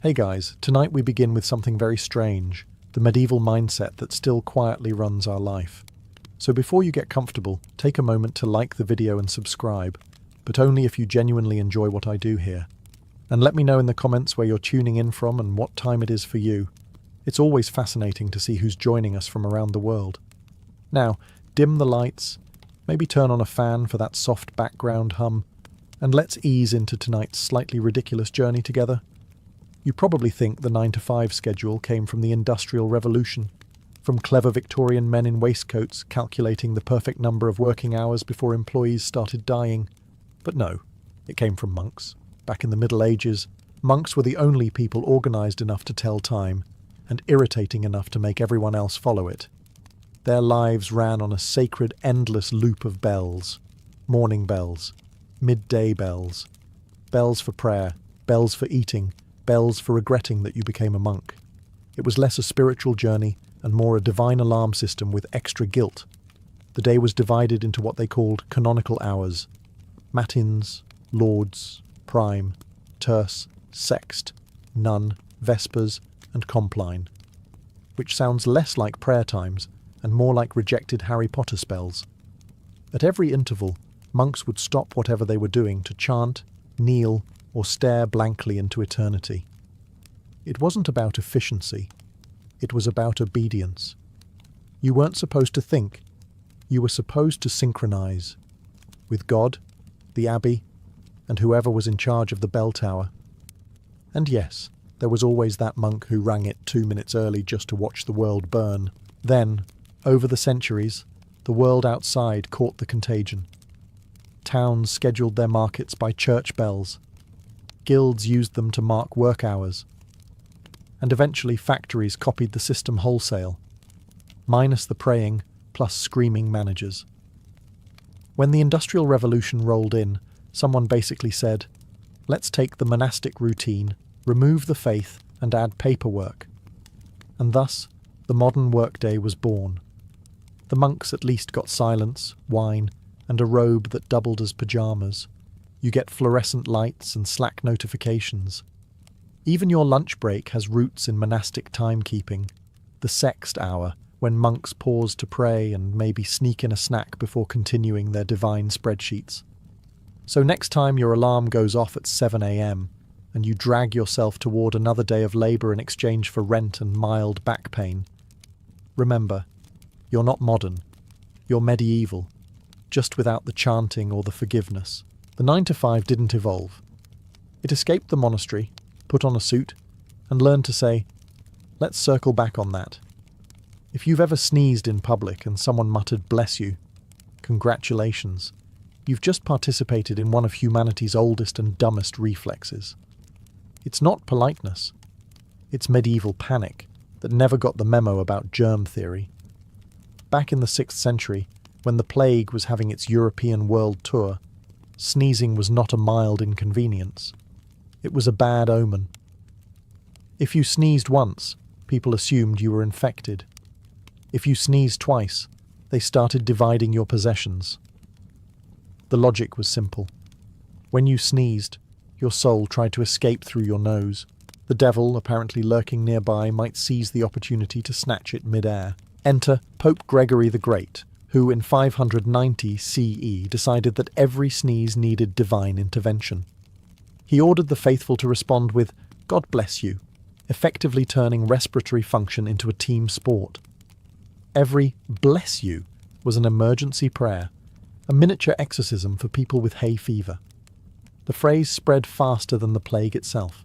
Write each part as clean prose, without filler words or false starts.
Hey guys, tonight we begin with something very strange, the medieval mindset that still quietly runs our life. So before you get comfortable, take a moment to like the video and subscribe, but only if you genuinely enjoy what I do here. And let me know in the comments where you're tuning in from and what time it is for you. It's always fascinating to see who's joining us from around the world. Now, dim the lights, maybe turn on a fan for that soft background hum, and let's ease into tonight's slightly ridiculous journey together. You probably think the 9-to-5 schedule came from the Industrial Revolution, from clever Victorian men in waistcoats calculating the perfect number of working hours before employees started dying. But no, it came from monks. Back in the Middle Ages, monks were the only people organised enough to tell time, and irritating enough to make everyone else follow it. Their lives ran on a sacred, endless loop of bells. Morning bells, midday bells, bells for prayer, bells for eating, bells for regretting that you became a monk. It was less a spiritual journey and more a divine alarm system with extra guilt. The day was divided into what they called canonical hours: matins, lauds, prime, terce, sext, none, vespers, and compline, which sounds less like prayer times and more like rejected Harry Potter spells. At every interval, monks would stop whatever they were doing to chant, kneel, or stare blankly into eternity. It wasn't about efficiency. It was about obedience. You weren't supposed to think. You were supposed to synchronize with God, the abbey, and whoever was in charge of the bell tower. And yes, there was always that monk who rang it 2 minutes early just to watch the world burn. Then, over the centuries, the world outside caught the contagion. Towns scheduled their markets by church bells. Guilds used them to mark work hours. And eventually factories copied the system wholesale, minus the praying, plus screaming managers. When the Industrial Revolution rolled in, someone basically said, let's take the monastic routine, remove the faith, and add paperwork. And thus, the modern workday was born. The monks at least got silence, wine, and a robe that doubled as pyjamas. You get fluorescent lights and Slack notifications. Even your lunch break has roots in monastic timekeeping. The sext hour, when monks pause to pray and maybe sneak in a snack before continuing their divine spreadsheets. So next time your alarm goes off at 7 a.m. and you drag yourself toward another day of labour in exchange for rent and mild back pain, remember, you're not modern. You're medieval, just without the chanting or the forgiveness. The 9-to-5 didn't evolve. It escaped the monastery, put on a suit, and learned to say, let's circle back on that. If you've ever sneezed in public and someone muttered, bless you, congratulations. You've just participated in one of humanity's oldest and dumbest reflexes. It's not politeness. It's medieval panic that never got the memo about germ theory. Back in the 6th century, when the plague was having its European world tour, sneezing was not a mild inconvenience. It was a bad omen. If you sneezed once, people assumed you were infected. If you sneezed twice, they started dividing your possessions. The logic was simple. When you sneezed, your soul tried to escape through your nose. The devil, apparently lurking nearby, might seize the opportunity to snatch it mid-air. Enter Pope Gregory the Great, who in 590 CE decided that every sneeze needed divine intervention. He ordered the faithful to respond with, God bless you, effectively turning respiratory function into a team sport. Every bless you was an emergency prayer, a miniature exorcism for people with hay fever. The phrase spread faster than the plague itself.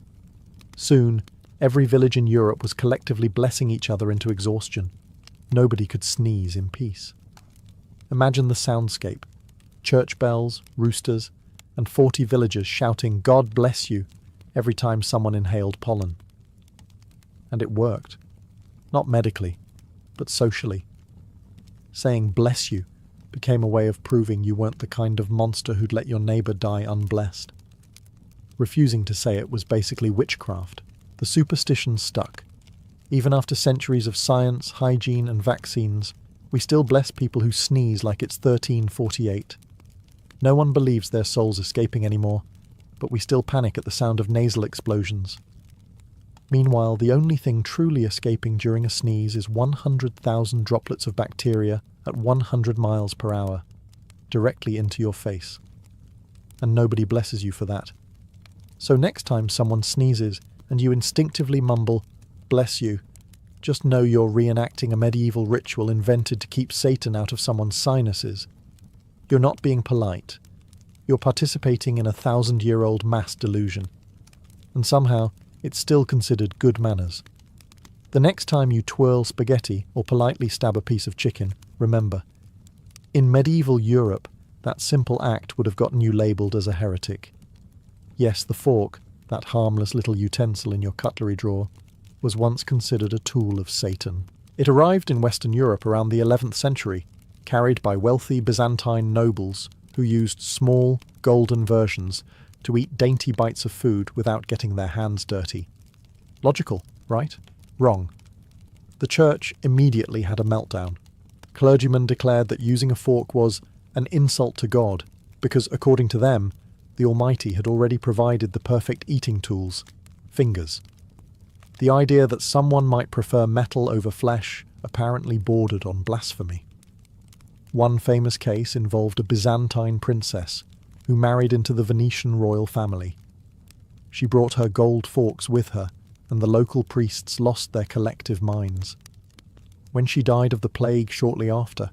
Soon, every village in Europe was collectively blessing each other into exhaustion. Nobody could sneeze in peace. Imagine the soundscape: church bells, roosters, and 40 villagers shouting, God bless you, every time someone inhaled pollen. And it worked. Not medically, but socially. Saying bless you became a way of proving you weren't the kind of monster who'd let your neighbour die unblessed. Refusing to say it was basically witchcraft. The superstition stuck. Even after centuries of science, hygiene, and vaccines, we still bless people who sneeze like it's 1348. No one believes their soul's escaping anymore, but we still panic at the sound of nasal explosions. Meanwhile, the only thing truly escaping during a sneeze is 100,000 droplets of bacteria at 100 miles per hour, directly into your face. And nobody blesses you for that. So next time someone sneezes and you instinctively mumble, "Bless you," just know you're reenacting a medieval ritual invented to keep Satan out of someone's sinuses. You're not being polite. You're participating in a 1,000-year-old mass delusion. And somehow, it's still considered good manners. The next time you twirl spaghetti or politely stab a piece of chicken, remember, in medieval Europe, that simple act would have gotten you labelled as a heretic. Yes, the fork, that harmless little utensil in your cutlery drawer, was once considered a tool of Satan. It arrived in Western Europe around the 11th century, carried by wealthy Byzantine nobles who used small, golden versions to eat dainty bites of food without getting their hands dirty. Logical, right? Wrong. The church immediately had a meltdown. Clergymen declared that using a fork was an insult to God, because, according to them, the Almighty had already provided the perfect eating tools, fingers. The idea that someone might prefer metal over flesh apparently bordered on blasphemy. One famous case involved a Byzantine princess who married into the Venetian royal family. She brought her gold forks with her, and the local priests lost their collective minds. When she died of the plague shortly after,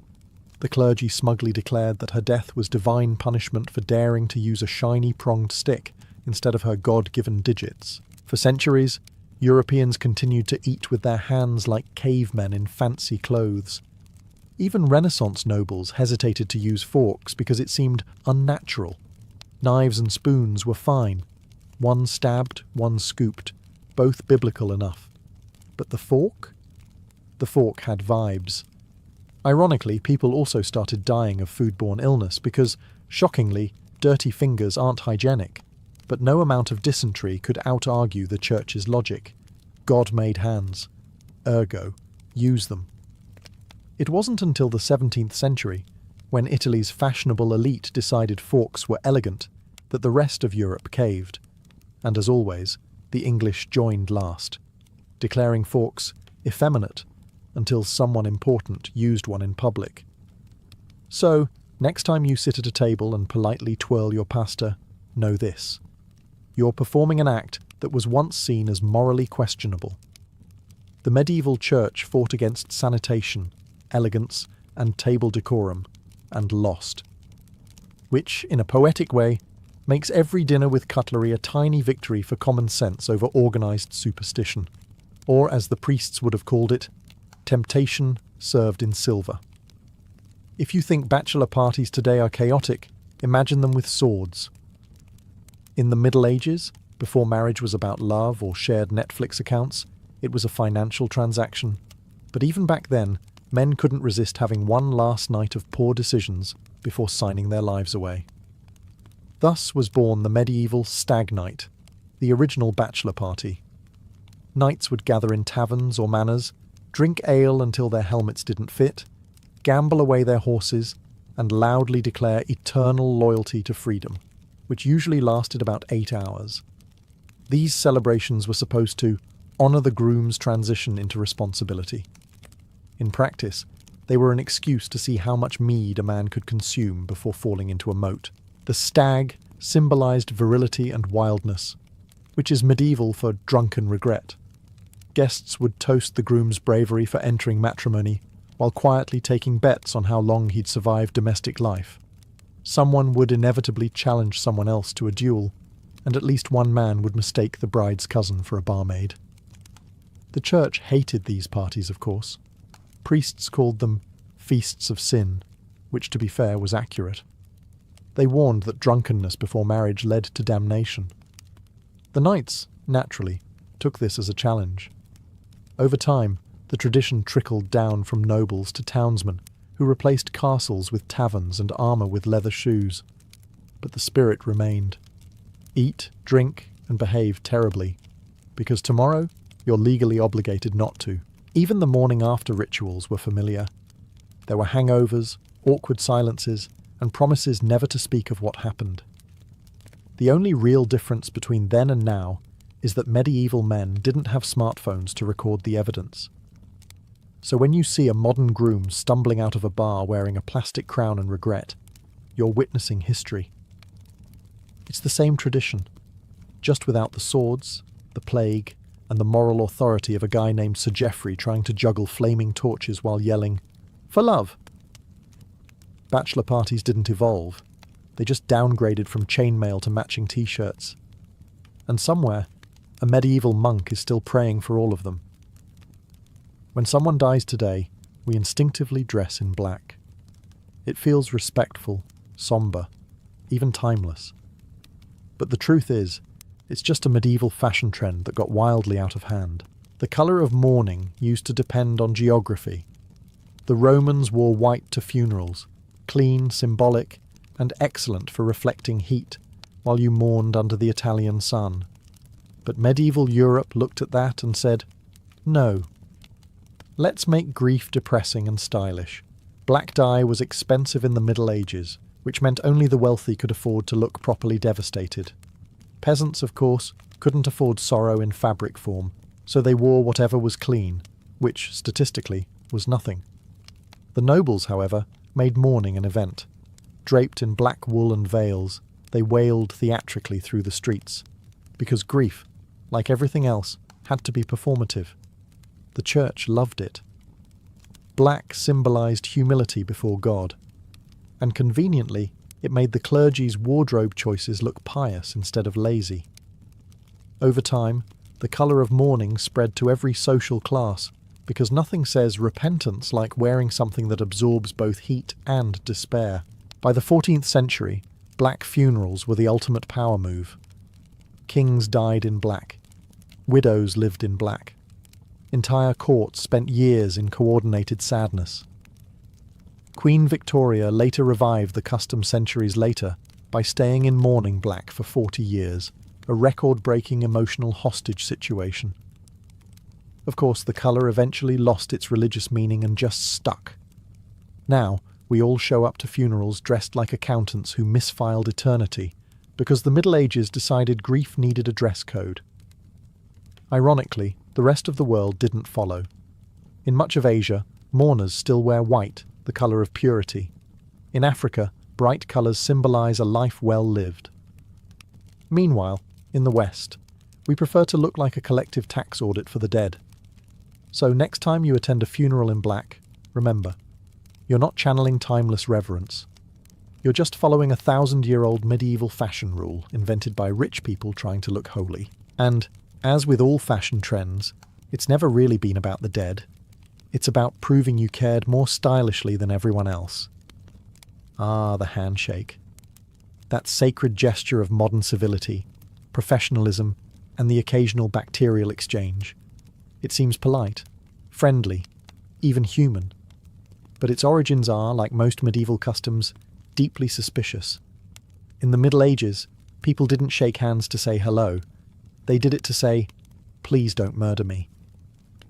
the clergy smugly declared that her death was divine punishment for daring to use a shiny pronged stick instead of her God-given digits. For centuries, Europeans continued to eat with their hands like cavemen in fancy clothes. Even Renaissance nobles hesitated to use forks because it seemed unnatural. Knives and spoons were fine. One stabbed, one scooped, both biblical enough. But the fork? The fork had vibes. Ironically, people also started dying of foodborne illness because, shockingly, dirty fingers aren't hygienic. But no amount of dysentery could out-argue the church's logic. God made hands. Ergo, use them. It wasn't until the 17th century, when Italy's fashionable elite decided forks were elegant, that the rest of Europe caved. And as always, the English joined last, declaring forks effeminate until someone important used one in public. So, next time you sit at a table and politely twirl your pasta, know this. You're performing an act that was once seen as morally questionable. The medieval church fought against sanitation, elegance, and table decorum, and lost. Which, in a poetic way, makes every dinner with cutlery a tiny victory for common sense over organised superstition. Or, as the priests would have called it, temptation served in silver. If you think bachelor parties today are chaotic, imagine them with swords. In the Middle Ages, before marriage was about love or shared Netflix accounts, it was a financial transaction. But even back then, men couldn't resist having one last night of poor decisions before signing their lives away. Thus was born the medieval stag night, the original bachelor party. Knights would gather in taverns or manors, drink ale until their helmets didn't fit, gamble away their horses, and loudly declare eternal loyalty to freedom, which usually lasted about 8 hours. These celebrations were supposed to honour the groom's transition into responsibility. In practice, they were an excuse to see how much mead a man could consume before falling into a moat. The stag symbolised virility and wildness, which is medieval for drunken regret. Guests would toast the groom's bravery for entering matrimony, while quietly taking bets on how long he'd survive domestic life. Someone would inevitably challenge someone else to a duel, and at least one man would mistake the bride's cousin for a barmaid. The church hated these parties, of course. Priests called them feasts of sin, which, to be fair, was accurate. They warned that drunkenness before marriage led to damnation. The knights, naturally, took this as a challenge. Over time, the tradition trickled down from nobles to townsmen, who replaced castles with taverns and armour with leather shoes. But the spirit remained. Eat, drink, and behave terribly, because tomorrow you're legally obligated not to. Even the morning after rituals were familiar. There were hangovers, awkward silences, and promises never to speak of what happened. The only real difference between then and now is that medieval men didn't have smartphones to record the evidence. So when you see a modern groom stumbling out of a bar wearing a plastic crown and regret, you're witnessing history. It's the same tradition, just without the swords, the plague, and the moral authority of a guy named Sir Geoffrey trying to juggle flaming torches while yelling, "For love!" Bachelor parties didn't evolve. They just downgraded from chainmail to matching t-shirts. And somewhere, a medieval monk is still praying for all of them. When someone dies today, we instinctively dress in black. It feels respectful, somber, even timeless. But the truth is, it's just a medieval fashion trend that got wildly out of hand. The colour of mourning used to depend on geography. The Romans wore white to funerals, clean, symbolic, and excellent for reflecting heat, while you mourned under the Italian sun. But medieval Europe looked at that and said, "No. Let's make grief depressing and stylish." Black dye was expensive in the Middle Ages, which meant only the wealthy could afford to look properly devastated. Peasants, of course, couldn't afford sorrow in fabric form, so they wore whatever was clean, which, statistically, was nothing. The nobles, however, made mourning an event. Draped in black wool and veils, they wailed theatrically through the streets, because grief, like everything else, had to be performative. The church loved it. Black symbolized humility before God, and conveniently, it made the clergy's wardrobe choices look pious instead of lazy. Over time, the colour of mourning spread to every social class, because nothing says repentance like wearing something that absorbs both heat and despair. By the 14th century, black funerals were the ultimate power move. Kings died in black. Widows lived in black. Entire courts spent years in coordinated sadness. Queen Victoria later revived the custom centuries later by staying in mourning black for 40 years, a record-breaking emotional hostage situation. Of course, the colour eventually lost its religious meaning and just stuck. Now, we all show up to funerals dressed like accountants who misfiled eternity, because the Middle Ages decided grief needed a dress code. Ironically, the rest of the world didn't follow. In much of Asia, mourners still wear white, the colour of purity. In Africa, bright colours symbolise a life well lived. Meanwhile, in the West, we prefer to look like a collective tax audit for the dead. So next time you attend a funeral in black, remember, you're not channeling timeless reverence. You're just following a 1,000-year-old medieval fashion rule invented by rich people trying to look holy. And, as with all fashion trends, it's never really been about the dead. It's about proving you cared more stylishly than everyone else. Ah, the handshake. That sacred gesture of modern civility, professionalism, and the occasional bacterial exchange. It seems polite, friendly, even human. But its origins are, like most medieval customs, deeply suspicious. In the Middle Ages, people didn't shake hands to say hello. They did it to say, "Please don't murder me."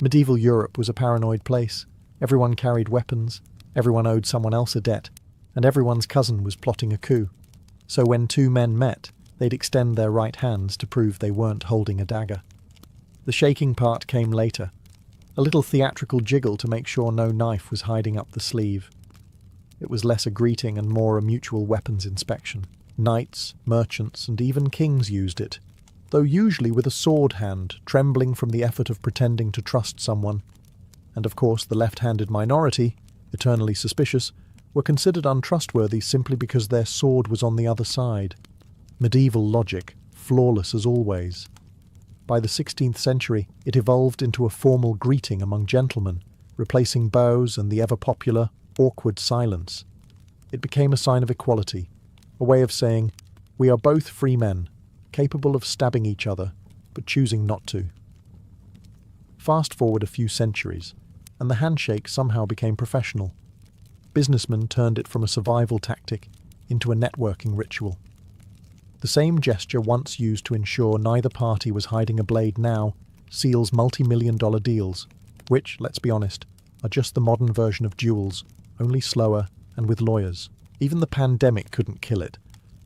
Medieval Europe was a paranoid place. Everyone carried weapons, everyone owed someone else a debt, and everyone's cousin was plotting a coup. So when two men met, they'd extend their right hands to prove they weren't holding a dagger. The shaking part came later, a little theatrical jiggle to make sure no knife was hiding up the sleeve. It was less a greeting and more a mutual weapons inspection. Knights, merchants, and even kings used it, though usually with a sword hand, trembling from the effort of pretending to trust someone. And of course the left-handed minority, eternally suspicious, were considered untrustworthy simply because their sword was on the other side. Medieval logic, flawless as always. By the 16th century, it evolved into a formal greeting among gentlemen, replacing bows and the ever-popular, awkward silence. It became a sign of equality, a way of saying, we are both free men, capable of stabbing each other, but choosing not to. Fast forward a few centuries, and the handshake somehow became professional. Businessmen turned it from a survival tactic into a networking ritual. The same gesture once used to ensure neither party was hiding a blade now seals multi-million-dollar deals, which, let's be honest, are just the modern version of duels, only slower and with lawyers. Even the pandemic couldn't kill it.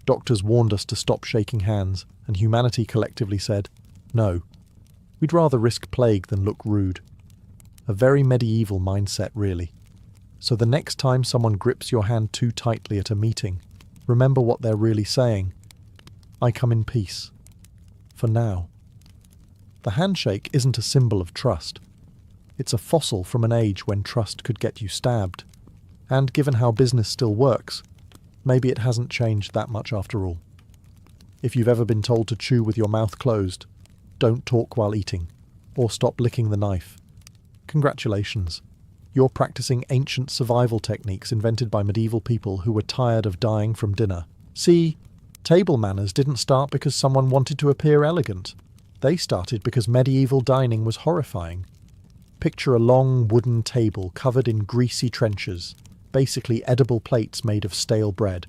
Doctors warned us to stop shaking hands, and humanity collectively said, No, we'd rather risk plague than look rude. A very medieval mindset, really. So the next time someone grips your hand too tightly at a meeting, remember what they're really saying. I come in peace. For now. The handshake isn't a symbol of trust. It's a fossil from an age when trust could get you stabbed. And given how business still works, maybe it hasn't changed that much after all. If you've ever been told to chew with your mouth closed, don't talk while eating, or stop licking the knife. Congratulations. You're practicing ancient survival techniques invented by medieval people who were tired of dying from dinner. See, table manners didn't start because someone wanted to appear elegant. They started because medieval dining was horrifying. Picture a long wooden table covered in greasy trenchers, basically edible plates made of stale bread,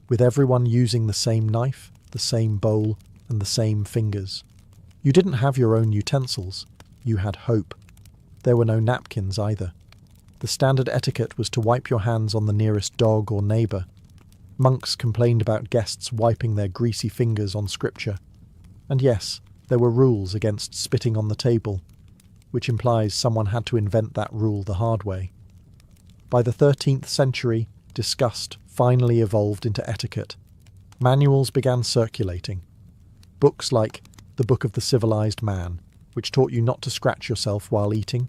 with everyone using the same knife, the same bowl, and the same fingers. You didn't have your own utensils. You had hope. There were no napkins either. The standard etiquette was to wipe your hands on the nearest dog or neighbour. Monks complained about guests wiping their greasy fingers on scripture. And yes, there were rules against spitting on the table, which implies someone had to invent that rule the hard way. By the 13th century, disgust finally evolved into etiquette. Manuals began circulating. Books like The Book of the Civilized Man, which taught you not to scratch yourself while eating,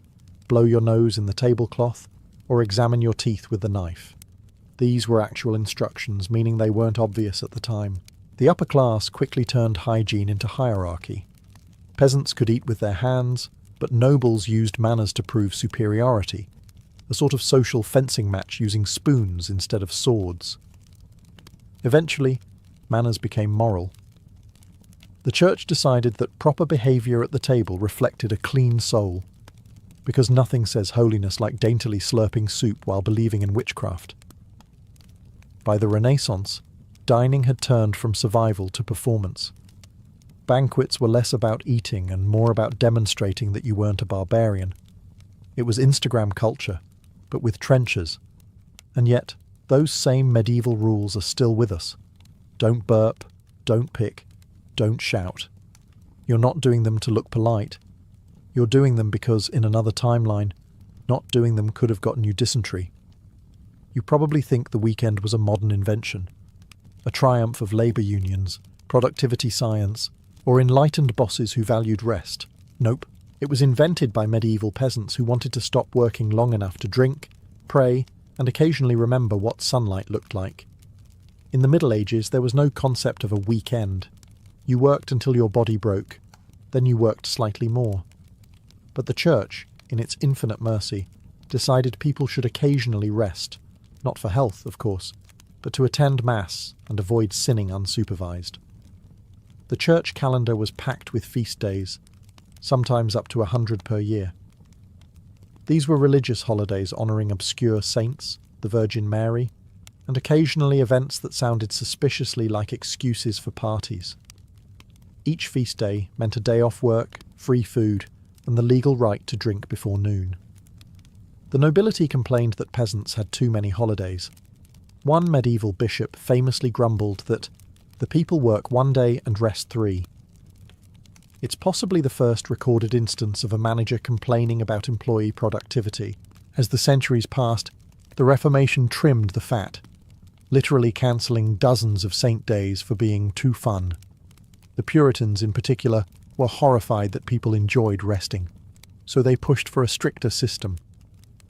blow your nose in the tablecloth, or examine your teeth with the knife. These were actual instructions, meaning they weren't obvious at the time. The upper class quickly turned hygiene into hierarchy. Peasants could eat with their hands, but nobles used manners to prove superiority, a sort of social fencing match using spoons instead of swords. Eventually, manners became moral. The church decided that proper behaviour at the table reflected a clean soul, because nothing says holiness like daintily slurping soup while believing in witchcraft. By the Renaissance, dining had turned from survival to performance. Banquets were less about eating and more about demonstrating that you weren't a barbarian. It was Instagram culture, but with trenchers. And yet, those same medieval rules are still with us. Don't burp, don't pick, don't shout. You're not doing them to look polite. You're doing them because, in another timeline, not doing them could have gotten you dysentery. You probably think the weekend was a modern invention, a triumph of labour unions, productivity science, or enlightened bosses who valued rest. Nope, it was invented by medieval peasants who wanted to stop working long enough to drink, pray, and occasionally remember what sunlight looked like. In the Middle Ages, there was no concept of a weekend. You worked until your body broke, then you worked slightly more. But the Church, in its infinite mercy, decided people should occasionally rest, not for health, of course, but to attend Mass and avoid sinning unsupervised. The church calendar was packed with feast days, sometimes up to 100 per year. These were religious holidays honouring obscure saints, the Virgin Mary, and occasionally events that sounded suspiciously like excuses for parties. Each feast day meant a day off work, free food, and the legal right to drink before noon. The nobility complained that peasants had too many holidays. One medieval bishop famously grumbled that the people work 1 day and rest 3. It's possibly the first recorded instance of a manager complaining about employee productivity. As the centuries passed, the Reformation trimmed the fat, literally cancelling dozens of saint days for being too fun. The Puritans, in particular, were horrified that people enjoyed resting, so they pushed for a stricter system.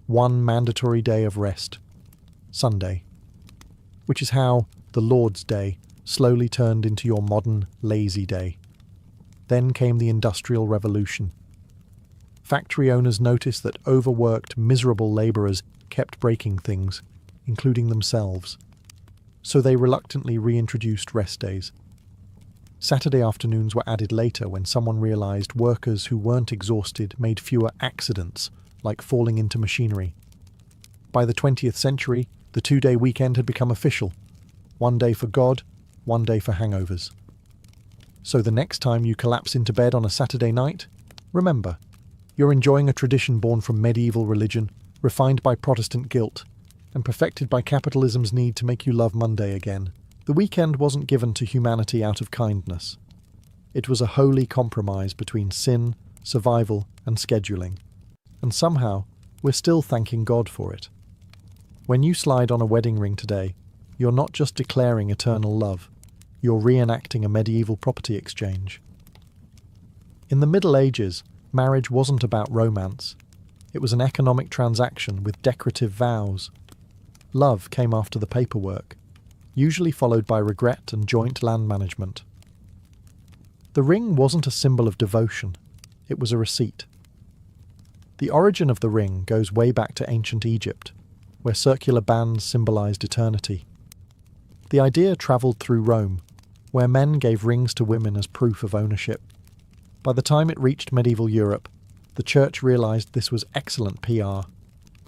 1 mandatory day of rest, Sunday, which is how the Lord's Day slowly turned into your modern lazy day. Then came the Industrial Revolution. Factory owners noticed that overworked, miserable labourers kept breaking things, including themselves, so they reluctantly reintroduced rest days. Saturday afternoons were added later when someone realised workers who weren't exhausted made fewer accidents, like falling into machinery. By the 20th century, the 2-day weekend had become official. 1 day for God, 1 day for hangovers. So the next time you collapse into bed on a Saturday night, remember, you're enjoying a tradition born from medieval religion, refined by Protestant guilt, and perfected by capitalism's need to make you love Monday again. The weekend wasn't given to humanity out of kindness. It was a holy compromise between sin, survival, and scheduling. And somehow, we're still thanking God for it. When you slide on a wedding ring today, you're not just declaring eternal love, you're reenacting a medieval property exchange. In the Middle Ages, marriage wasn't about romance. It was an economic transaction with decorative vows. Love came after the paperwork, usually followed by regret and joint land management. The ring wasn't a symbol of devotion, it was a receipt. The origin of the ring goes way back to ancient Egypt, where circular bands symbolized eternity. The idea travelled through Rome, where men gave rings to women as proof of ownership. By the time it reached medieval Europe, the church realized this was excellent PR,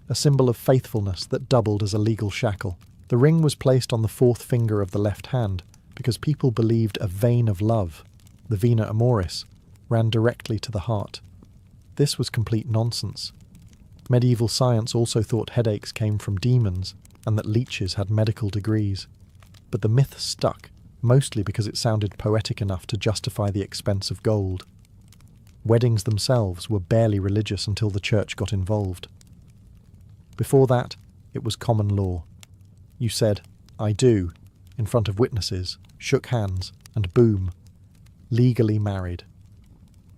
a symbol of faithfulness that doubled as a legal shackle. The ring was placed on the fourth finger of the left hand because people believed a vein of love, the vena amoris, ran directly to the heart. This was complete nonsense. Medieval science also thought headaches came from demons and that leeches had medical degrees. But the myth stuck, mostly because it sounded poetic enough to justify the expense of gold. Weddings themselves were barely religious until the church got involved. Before that, it was common law. You said, "I do," in front of witnesses, shook hands, and boom, legally married.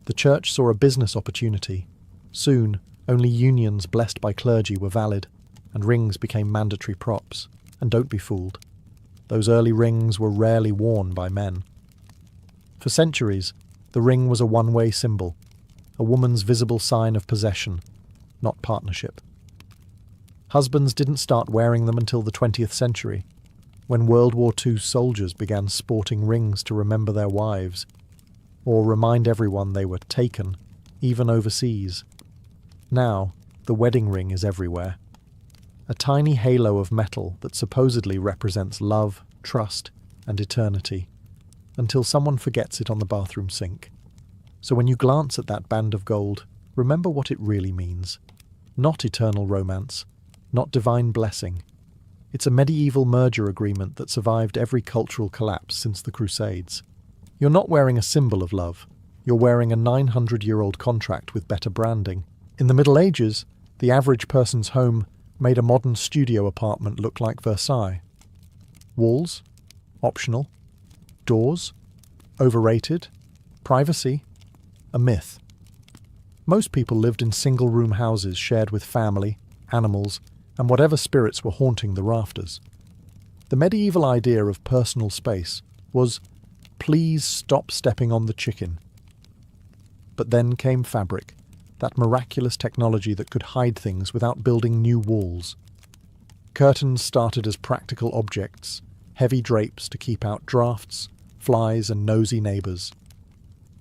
The church saw a business opportunity. Soon, only unions blessed by clergy were valid, and rings became mandatory props. And don't be fooled. Those early rings were rarely worn by men. For centuries, the ring was a one-way symbol, a woman's visible sign of possession, not partnership. Husbands didn't start wearing them until the 20th century, when World War II soldiers began sporting rings to remember their wives, or remind everyone they were taken, even overseas. Now, the wedding ring is everywhere. A tiny halo of metal that supposedly represents love, trust, and eternity, until someone forgets it on the bathroom sink. So when you glance at that band of gold, remember what it really means. Not eternal romance, not divine blessing. It's a medieval merger agreement that survived every cultural collapse since the Crusades. You're not wearing a symbol of love. You're wearing a 900-year-old contract with better branding. In the Middle Ages, the average person's home made a modern studio apartment look like Versailles. Walls? Optional. Doors? Overrated. Privacy? A myth. Most people lived in single-room houses shared with family, animals, and whatever spirits were haunting the rafters. The medieval idea of personal space was, please stop stepping on the chicken. But then came fabric, that miraculous technology that could hide things without building new walls. Curtains started as practical objects, heavy drapes to keep out drafts, flies, and nosy neighbours.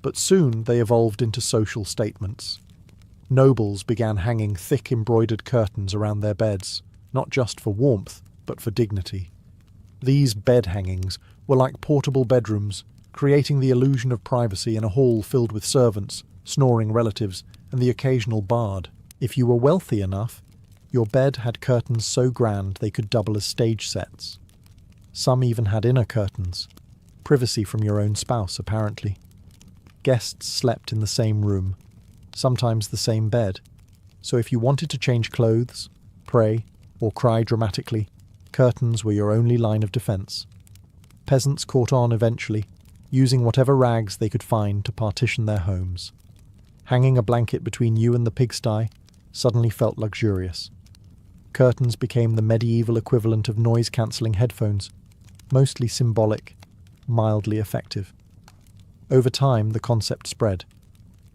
But soon they evolved into social statements. Nobles began hanging thick embroidered curtains around their beds, not just for warmth, but for dignity. These bed hangings were like portable bedrooms, creating the illusion of privacy in a hall filled with servants, snoring relatives, and the occasional bard. If you were wealthy enough, your bed had curtains so grand they could double as stage sets. Some even had inner curtains, privacy from your own spouse, apparently. Guests slept in the same room, sometimes the same bed, so if you wanted to change clothes, pray, or cry dramatically, curtains were your only line of defence. Peasants caught on eventually, using whatever rags they could find to partition their homes. Hanging a blanket between you and the pigsty suddenly felt luxurious. Curtains became the medieval equivalent of noise-cancelling headphones, mostly symbolic, mildly effective. Over time, the concept spread.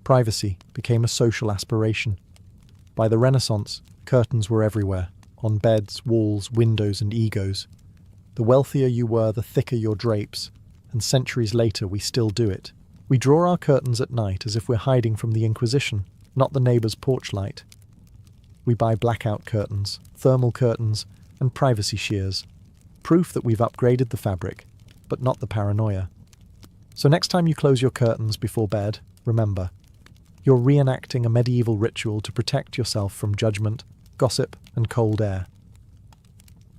Privacy became a social aspiration. By the Renaissance, curtains were everywhere, on beds, walls, windows, and egos. The wealthier you were, the thicker your drapes, and centuries later we still do it. We draw our curtains at night as if we're hiding from the Inquisition, not the neighbour's porch light. We buy blackout curtains, thermal curtains, and privacy shears. Proof that we've upgraded the fabric, but not the paranoia. So next time you close your curtains before bed, remember, you're reenacting a medieval ritual to protect yourself from judgment, gossip, and cold air.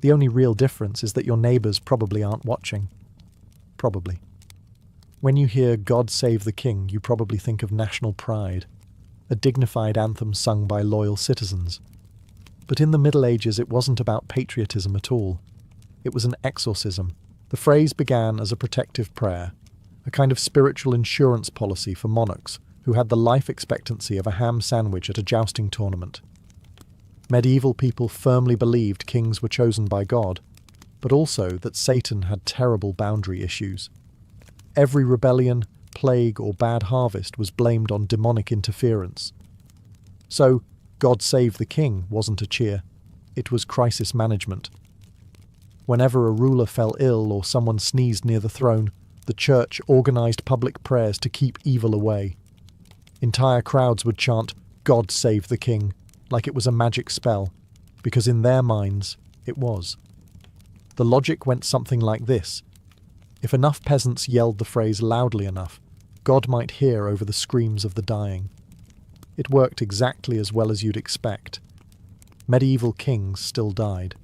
The only real difference is that your neighbours probably aren't watching. Probably. When you hear God Save the King, you probably think of national pride, a dignified anthem sung by loyal citizens. But in the Middle Ages it wasn't about patriotism at all. It was an exorcism. The phrase began as a protective prayer, a kind of spiritual insurance policy for monarchs who had the life expectancy of a ham sandwich at a jousting tournament. Medieval people firmly believed kings were chosen by God, but also that Satan had terrible boundary issues. Every rebellion, plague, or bad harvest was blamed on demonic interference. So, God Save the King wasn't a cheer. It was crisis management. Whenever a ruler fell ill or someone sneezed near the throne, the church organised public prayers to keep evil away. Entire crowds would chant, "God Save the King," like it was a magic spell, because in their minds, it was. The logic went something like this. If enough peasants yelled the phrase loudly enough, God might hear over the screams of the dying. It worked exactly as well as you'd expect. Medieval kings still died,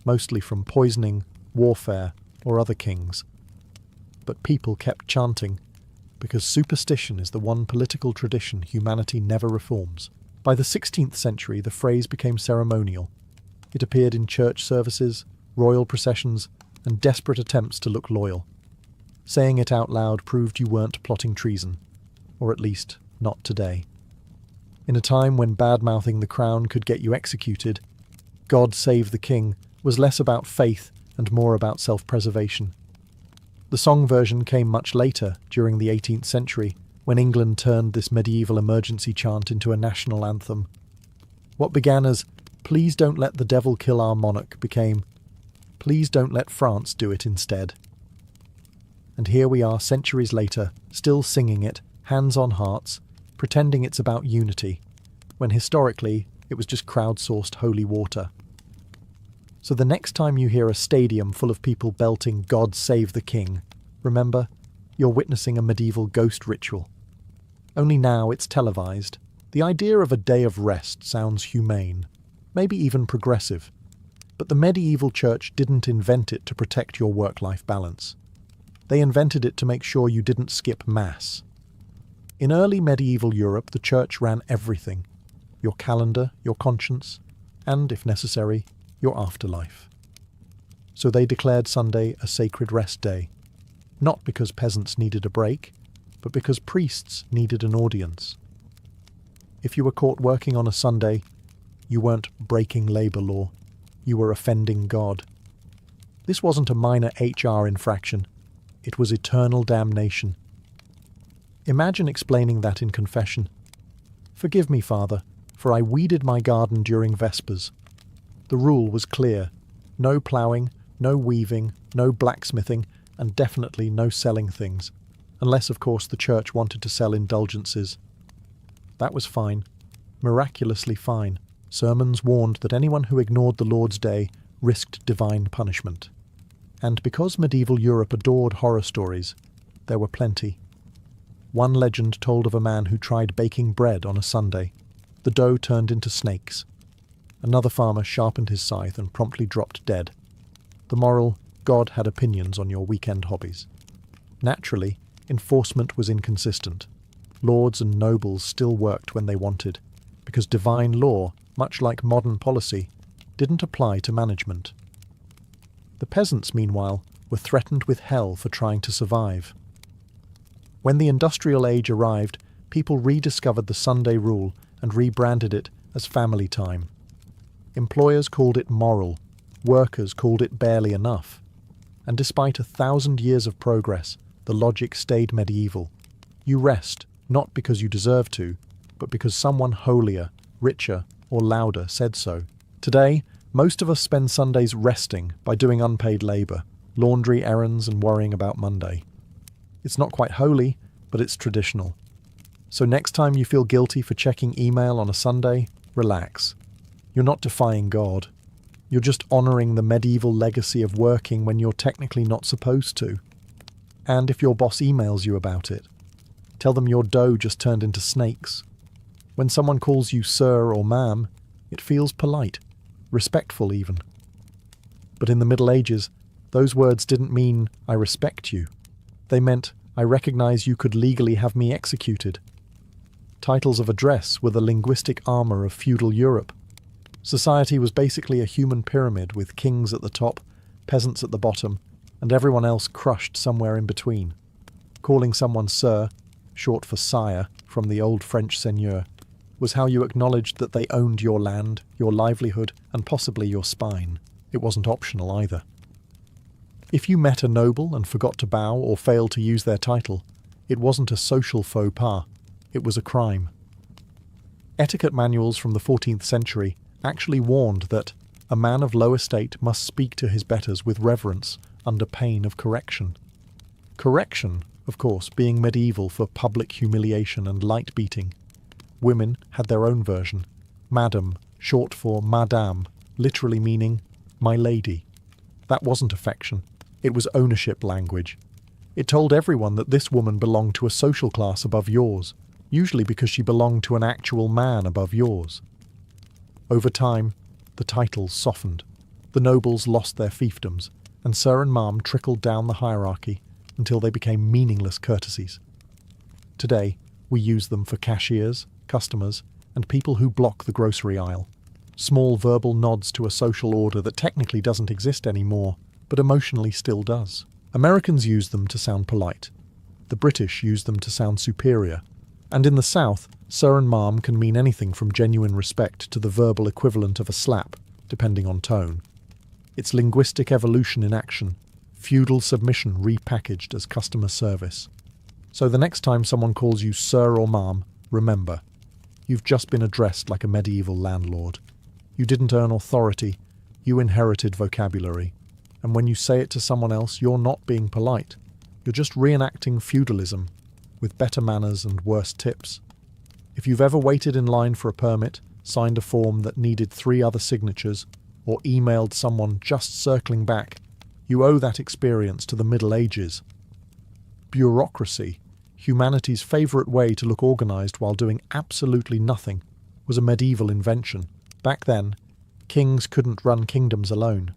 mostly from poisoning, warfare, or other kings. But people kept chanting, because superstition is the one political tradition humanity never reforms. By the 16th century, the phrase became ceremonial. It appeared in church services, royal processions, and desperate attempts to look loyal. Saying it out loud proved you weren't plotting treason, or at least not today. In a time when bad-mouthing the crown could get you executed, God Save the King was less about faith and more about self-preservation. The song version came much later, during the 18th century, when England turned this medieval emergency chant into a national anthem. What began as, "Please don't let the devil kill our monarch," became, "Please don't let France do it instead." And here we are centuries later, still singing it, hands on hearts, pretending it's about unity, when historically it was just crowdsourced holy water. So the next time you hear a stadium full of people belting "God Save the King," remember, you're witnessing a medieval ghost ritual. Only now it's televised. The idea of a day of rest sounds humane, maybe even progressive. But the medieval church didn't invent it to protect your work-life balance. They invented it to make sure you didn't skip Mass. In early medieval Europe, the church ran everything: your calendar, your conscience, and, if necessary, your afterlife. So they declared Sunday a sacred rest day, not because peasants needed a break, but because priests needed an audience. If you were caught working on a Sunday, you weren't breaking labour law, you were offending God. This wasn't a minor HR infraction, it was eternal damnation. Imagine explaining that in confession. "Forgive me, Father, for I weeded my garden during Vespers." The rule was clear: no ploughing, no weaving, no blacksmithing, and definitely no selling things, unless of course the church wanted to sell indulgences. That was fine, miraculously fine. Sermons warned that anyone who ignored the Lord's Day risked divine punishment. And because medieval Europe adored horror stories, there were plenty. One legend told of a man who tried baking bread on a Sunday. The dough turned into snakes. Another farmer sharpened his scythe and promptly dropped dead. The moral: God had opinions on your weekend hobbies. Naturally, enforcement was inconsistent. Lords and nobles still worked when they wanted, because divine law, much like modern policy, didn't apply to management. The peasants, meanwhile, were threatened with hell for trying to survive. When the industrial age arrived, people rediscovered the Sunday rule and rebranded it as family time. Employers called it moral, workers called it barely enough. And despite 1,000 years of progress, the logic stayed medieval. You rest, not because you deserve to, but because someone holier, richer, or louder said so. Today, most of us spend Sundays resting by doing unpaid labour, laundry errands and worrying about Monday. It's not quite holy, but it's traditional. So next time you feel guilty for checking email on a Sunday, relax. You're not defying God. You're just honouring the medieval legacy of working when you're technically not supposed to. And if your boss emails you about it, tell them your dough just turned into snakes. When someone calls you sir or ma'am, it feels polite, respectful even. But in the Middle Ages, those words didn't mean I respect you. They meant I recognize you could legally have me executed. Titles of address were the linguistic armor of feudal Europe. Society was basically a human pyramid with kings at the top, peasants at the bottom, and everyone else crushed somewhere in between. Calling someone sir, short for sire, from the old French seigneur, was how you acknowledged that they owned your land, your livelihood, and possibly your spine. It wasn't optional either. If you met a noble and forgot to bow or failed to use their title, it wasn't a social faux pas, it was a crime. Etiquette manuals from the 14th century actually warned that a man of low estate must speak to his betters with reverence under pain of correction. Correction, of course, being medieval for public humiliation and light beating. Women had their own version, madam, short for madame, literally meaning my lady. That wasn't affection. It was ownership language. It told everyone that this woman belonged to a social class above yours, usually because she belonged to an actual man above yours. Over time, the titles softened. The nobles lost their fiefdoms, and sir and ma'am trickled down the hierarchy until they became meaningless courtesies. Today, we use them for cashiers, customers, and people who block the grocery aisle. Small verbal nods to a social order that technically doesn't exist anymore, but emotionally still does. Americans use them to sound polite. The British use them to sound superior. And in the South, sir and ma'am can mean anything from genuine respect to the verbal equivalent of a slap, depending on tone. It's linguistic evolution in action, feudal submission repackaged as customer service. So the next time someone calls you sir or ma'am, remember, you've just been addressed like a medieval landlord. You didn't earn authority, you inherited vocabulary. And when you say it to someone else, you're not being polite. You're just reenacting feudalism, with better manners and worse tips. If you've ever waited in line for a permit, signed a form that needed 3 other signatures, or emailed someone just circling back, you owe that experience to the Middle Ages. Bureaucracy, humanity's favourite way to look organised while doing absolutely nothing, was a medieval invention. Back then, kings couldn't run kingdoms alone.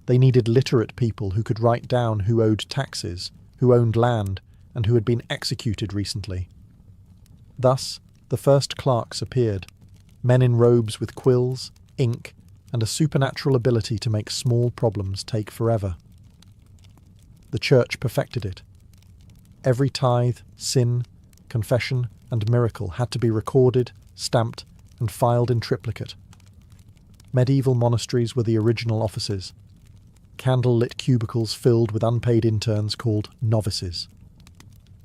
They needed literate people who could write down who owed taxes, who owned land, and who had been executed recently. Thus, the first clerks appeared, men in robes with quills, ink, and a supernatural ability to make small problems take forever. The Church perfected it. Every tithe, sin, confession, and miracle had to be recorded, stamped, and filed in triplicate. Medieval monasteries were the original offices, candle-lit cubicles filled with unpaid interns called novices.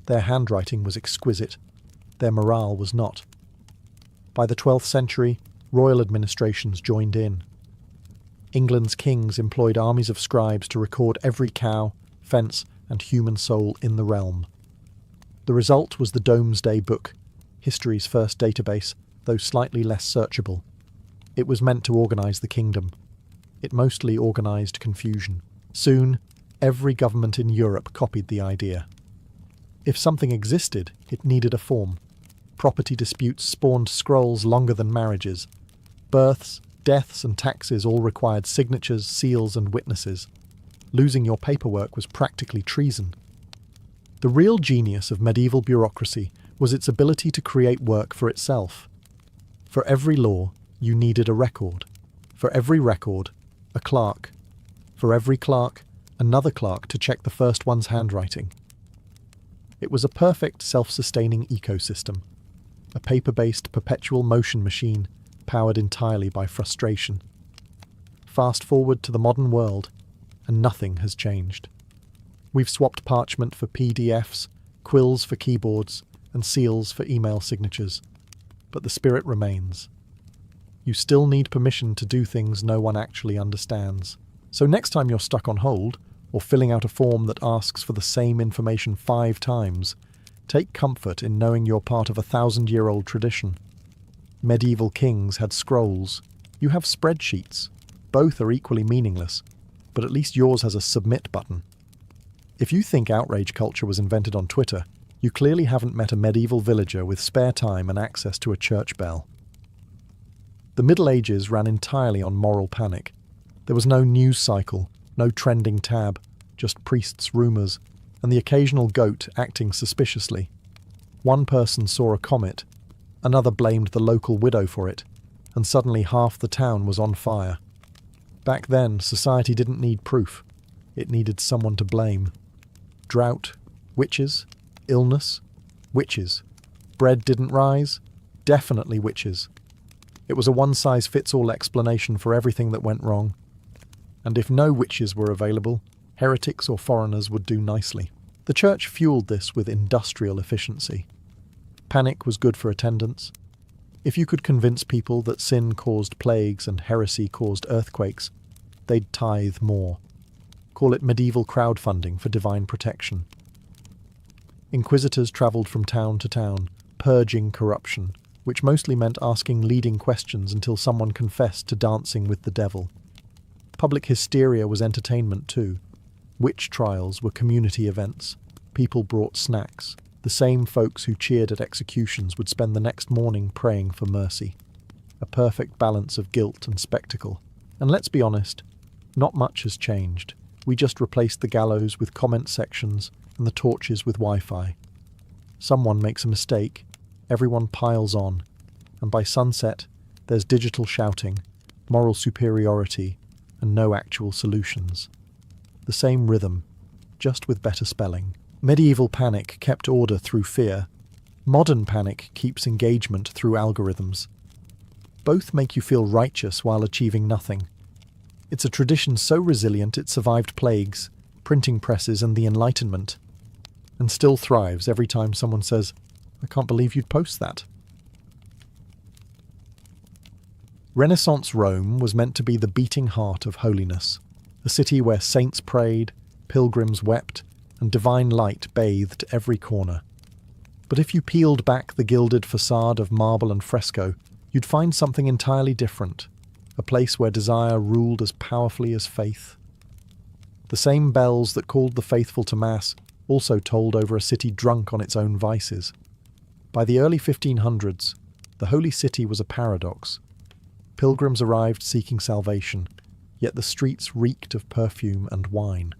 Their handwriting was exquisite, their morale was not. By the 12th century, royal administrations joined in. England's kings employed armies of scribes to record every cow, fence, and human soul in the realm. The result was the Domesday Book, history's first database, though slightly less searchable. It was meant to organise the kingdom. It mostly organised confusion. Soon, every government in Europe copied the idea. If something existed, it needed a form. Property disputes spawned scrolls longer than marriages. Births, deaths, and taxes all required signatures, seals, and witnesses. Losing your paperwork was practically treason. The real genius of medieval bureaucracy was its ability to create work for itself. For every law, you needed a record. For every record, a clerk. For every clerk, another clerk to check the first one's handwriting. It was a perfect self-sustaining ecosystem, a paper-based perpetual motion machine powered entirely by frustration. Fast forward to the modern world, and nothing has changed. We've swapped parchment for PDFs, quills for keyboards, and seals for email signatures, but the spirit remains. You still need permission to do things no one actually understands. So next time you're stuck on hold, or filling out a form that asks for the same information 5 times, take comfort in knowing you're part of a 1,000-year-old tradition. Medieval kings had scrolls. You have spreadsheets. Both are equally meaningless, but at least yours has a submit button. If you think outrage culture was invented on Twitter, you clearly haven't met a medieval villager with spare time and access to a church bell. The Middle Ages ran entirely on moral panic. There was no news cycle, no trending tab, just priests' rumours, and the occasional goat acting suspiciously. One person saw a comet, another blamed the local widow for it, and suddenly half the town was on fire. Back then, society didn't need proof. It needed someone to blame. Drought, witches, illness, witches. Bread didn't rise, definitely witches. It was a one-size-fits-all explanation for everything that went wrong. And if no witches were available, heretics or foreigners would do nicely. The church fueled this with industrial efficiency. Panic was good for attendance. If you could convince people that sin caused plagues and heresy caused earthquakes, they'd tithe more. Call it medieval crowdfunding for divine protection. Inquisitors travelled from town to town, purging corruption, which mostly meant asking leading questions until someone confessed to dancing with the devil. Public hysteria was entertainment too. Witch trials were community events. People brought snacks. The same folks who cheered at executions would spend the next morning praying for mercy. A perfect balance of guilt and spectacle. And let's be honest, not much has changed. We just replaced the gallows with comment sections and the torches with Wi-Fi. Someone makes a mistake, everyone piles on, and by sunset, there's digital shouting, moral superiority, and no actual solutions. The same rhythm, just with better spelling. Medieval panic kept order through fear. Modern panic keeps engagement through algorithms. Both make you feel righteous while achieving nothing. It's a tradition so resilient it survived plagues, printing presses, and the Enlightenment, and still thrives every time someone says, "I can't believe you'd post that." Renaissance Rome was meant to be the beating heart of holiness, a city where saints prayed, pilgrims wept, and divine light bathed every corner. But if you peeled back the gilded facade of marble and fresco, you'd find something entirely different, a place where desire ruled as powerfully as faith. The same bells that called the faithful to Mass also tolled over a city drunk on its own vices. By the early 1500s, the Holy City was a paradox. Pilgrims arrived seeking salvation, yet the streets reeked of perfume and wine.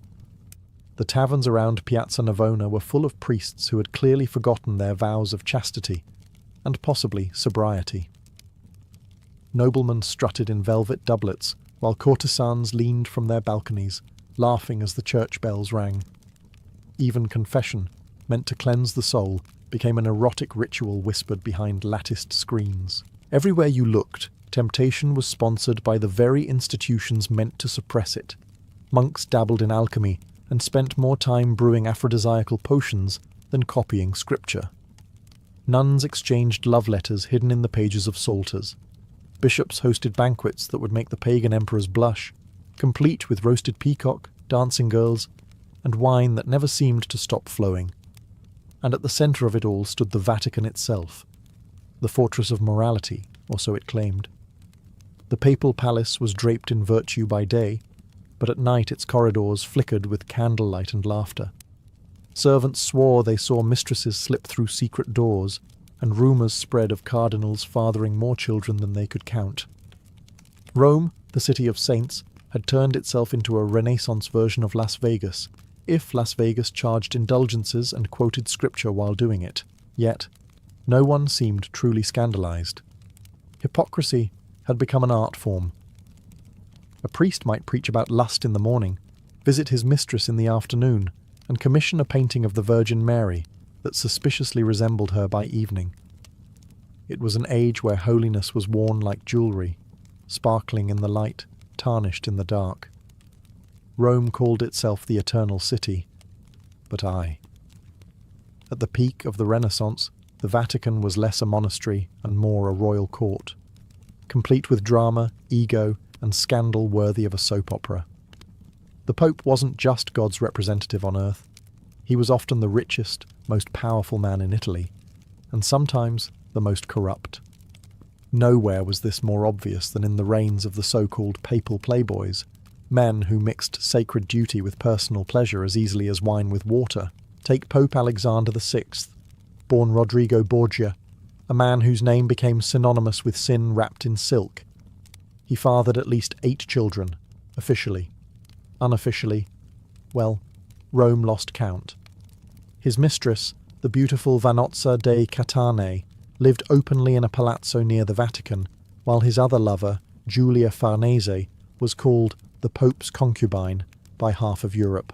The taverns around Piazza Navona were full of priests who had clearly forgotten their vows of chastity, and possibly sobriety. Noblemen strutted in velvet doublets, while courtesans leaned from their balconies, laughing as the church bells rang. Even confession, meant to cleanse the soul, became an erotic ritual whispered behind latticed screens. Everywhere you looked, temptation was sponsored by the very institutions meant to suppress it. Monks dabbled in alchemy and spent more time brewing aphrodisiacal potions than copying scripture. Nuns exchanged love letters hidden in the pages of psalters. Bishops hosted banquets that would make the pagan emperors blush, complete with roasted peacock, dancing girls, and wine that never seemed to stop flowing. And at the centre of it all stood the Vatican itself, the fortress of morality, or so it claimed. The papal palace was draped in virtue by day, but at night its corridors flickered with candlelight and laughter. Servants swore they saw mistresses slip through secret doors, and rumours spread of cardinals fathering more children than they could count. Rome, the city of saints, had turned itself into a Renaissance version of Las Vegas, if Las Vegas charged indulgences and quoted scripture while doing it. Yet, no one seemed truly scandalized. Hypocrisy had become an art form. A priest might preach about lust in the morning, visit his mistress in the afternoon, and commission a painting of the Virgin Mary that suspiciously resembled her by evening. It was an age where holiness was worn like jewellery, sparkling in the light, tarnished in the dark. Rome called itself the Eternal City, but I. At the peak of the Renaissance, the Vatican was less a monastery and more a royal court, complete with drama, ego, and scandal worthy of a soap opera. The Pope wasn't just God's representative on earth. He was often the richest, most powerful man in Italy, and sometimes the most corrupt. Nowhere was this more obvious than in the reigns of the so-called papal playboys, men who mixed sacred duty with personal pleasure as easily as wine with water. Take Pope Alexander VI, born Rodrigo Borgia, a man whose name became synonymous with sin wrapped in silk. He fathered at least 8 children, officially. Unofficially, well, Rome lost count. His mistress, the beautiful Vanozza dei Cattanei, lived openly in a palazzo near the Vatican, while his other lover, Giulia Farnese, was called the Pope's concubine by half of Europe.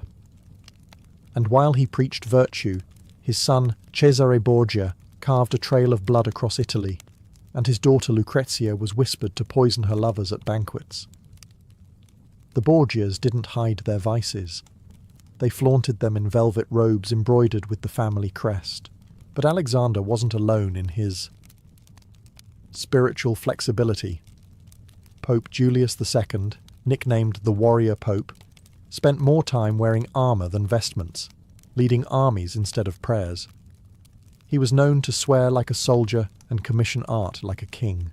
And while he preached virtue, his son Cesare Borgia carved a trail of blood across Italy, and his daughter Lucrezia was whispered to poison her lovers at banquets. The Borgias didn't hide their vices. They flaunted them in velvet robes embroidered with the family crest. But Alexander wasn't alone in his spiritual flexibility. Pope Julius II, nicknamed the Warrior Pope, spent more time wearing armour than vestments, leading armies instead of prayers. He was known to swear like a soldier and commission art like a king.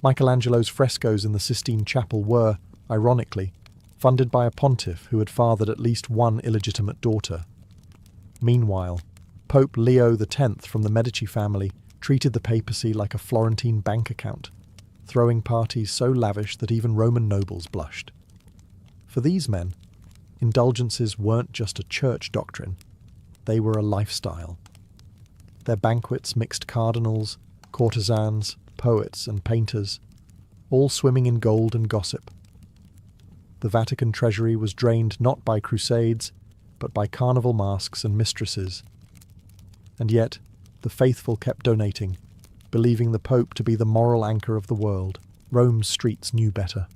Michelangelo's frescoes in the Sistine Chapel were, ironically, funded by a pontiff who had fathered at least one illegitimate daughter. Meanwhile, Pope Leo X from the Medici family treated the papacy like a Florentine bank account, throwing parties so lavish that even Roman nobles blushed. For these men, indulgences weren't just a church doctrine, they were a lifestyle. Their banquets mixed cardinals, courtesans, poets and painters, all swimming in gold and gossip. The Vatican treasury was drained not by crusades, but by carnival masks and mistresses. And yet, the faithful kept donating, believing the Pope to be the moral anchor of the world. Rome's streets knew better.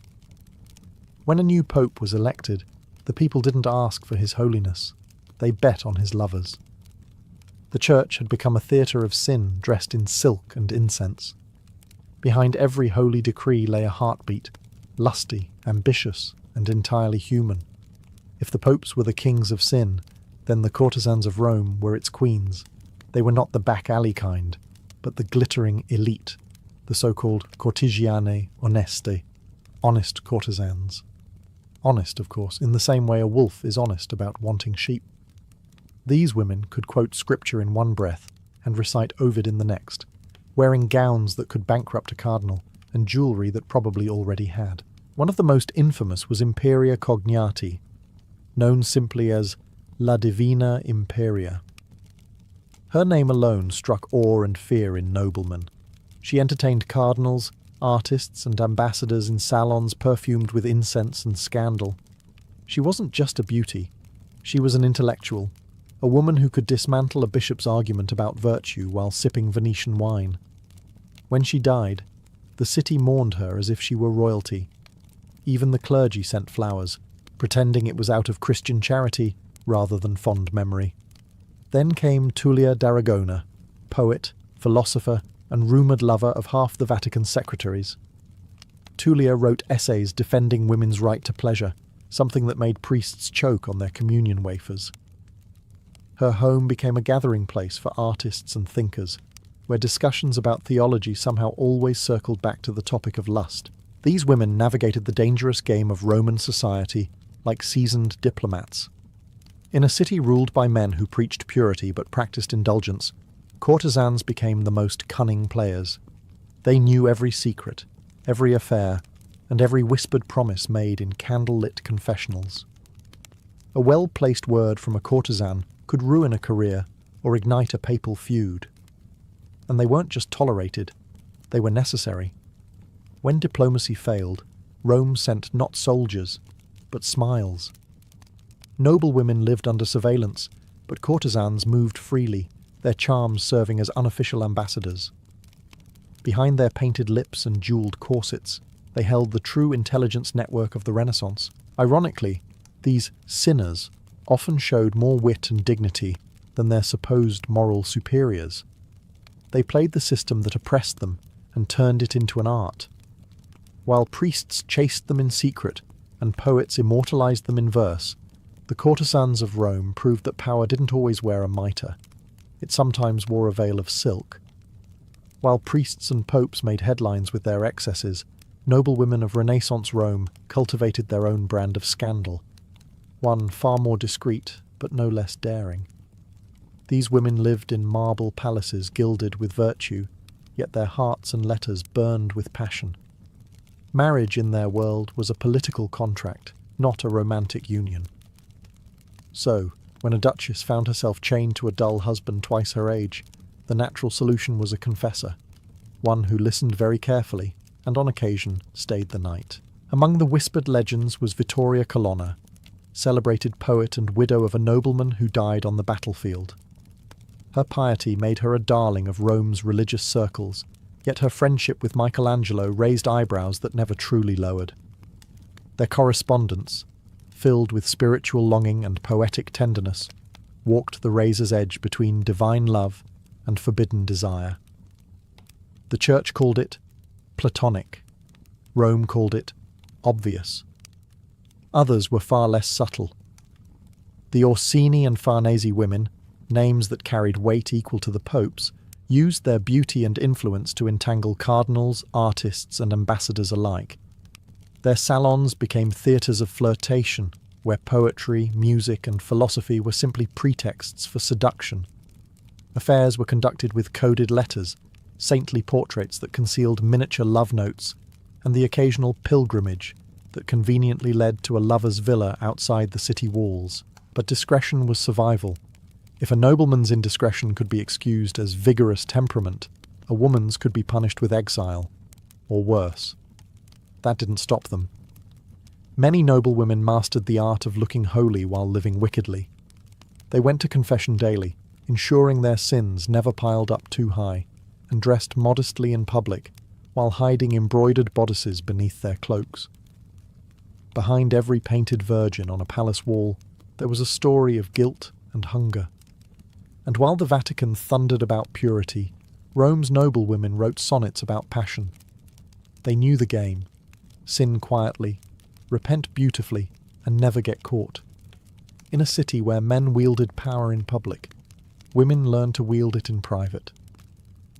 When a new Pope was elected, the people didn't ask for his holiness. They bet on his lovers. The church had become a theatre of sin dressed in silk and incense. Behind every holy decree lay a heartbeat, lusty, ambitious, and entirely human. If the popes were the kings of sin, then the courtesans of Rome were its queens. They were not the back-alley kind, but the glittering elite, the so-called cortigiane oneste, honest courtesans. Honest, of course, in the same way a wolf is honest about wanting sheep. These women could quote scripture in one breath and recite Ovid in the next, wearing gowns that could bankrupt a cardinal and jewellery that probably already had. One of the most infamous was Imperia Cognati, known simply as La Divina Imperia. Her name alone struck awe and fear in noblemen. She entertained cardinals, artists and ambassadors in salons perfumed with incense and scandal. She wasn't just a beauty, she was an intellectual, a woman who could dismantle a bishop's argument about virtue while sipping Venetian wine. When she died, the city mourned her as if she were royalty. Even the clergy sent flowers, pretending it was out of Christian charity rather than fond memory. Then came Tullia d'Aragona, poet, philosopher, and rumoured lover of half the Vatican secretaries. Tullia wrote essays defending women's right to pleasure, something that made priests choke on their communion wafers. Her home became a gathering place for artists and thinkers, where discussions about theology somehow always circled back to the topic of lust. These women navigated the dangerous game of Roman society like seasoned diplomats. In a city ruled by men who preached purity but practiced indulgence, courtesans became the most cunning players. They knew every secret, every affair, and every whispered promise made in candle-lit confessionals. A well-placed word from a courtesan could ruin a career or ignite a papal feud. And they weren't just tolerated, they were necessary. When diplomacy failed, Rome sent not soldiers, but smiles. Noble women lived under surveillance, but courtesans moved freely, their charms serving as unofficial ambassadors. Behind their painted lips and jewelled corsets, they held the true intelligence network of the Renaissance. Ironically, these sinners often showed more wit and dignity than their supposed moral superiors. They played the system that oppressed them and turned it into an art. While priests chased them in secret and poets immortalized them in verse, the courtesans of Rome proved that power didn't always wear a mitre. It sometimes wore a veil of silk. While priests and popes made headlines with their excesses, noblewomen of Renaissance Rome cultivated their own brand of scandal, one far more discreet but no less daring. These women lived in marble palaces gilded with virtue, yet their hearts and letters burned with passion. Marriage in their world was a political contract, not a romantic union. So, When a duchess found herself chained to a dull husband twice her age, the natural solution was a confessor, one who listened very carefully and on occasion stayed the night. Among the whispered legends was Vittoria Colonna, celebrated poet and widow of a nobleman who died on the battlefield. Her piety made her a darling of Rome's religious circles, yet her friendship with Michelangelo raised eyebrows that never truly lowered. Their correspondence, filled with spiritual longing and poetic tenderness, walked the razor's edge between divine love and forbidden desire. The Church called it Platonic. Rome called it obvious. Others were far less subtle. The Orsini and Farnese women, names that carried weight equal to the popes, used their beauty and influence to entangle cardinals, artists, and ambassadors alike. Their salons became theatres of flirtation, where poetry, music, and philosophy were simply pretexts for seduction. Affairs were conducted with coded letters, saintly portraits that concealed miniature love notes, and the occasional pilgrimage that conveniently led to a lover's villa outside the city walls. But discretion was survival. If a nobleman's indiscretion could be excused as vigorous temperament, a woman's could be punished with exile, or worse. That didn't stop them. Many noblewomen mastered the art of looking holy while living wickedly. They went to confession daily, ensuring their sins never piled up too high, and dressed modestly in public, while hiding embroidered bodices beneath their cloaks. Behind every painted virgin on a palace wall, there was a story of guilt and hunger. And while the Vatican thundered about purity, Rome's noblewomen wrote sonnets about passion. They knew the game: sin quietly, repent beautifully, and never get caught. In a city where men wielded power in public, women learned to wield it in private.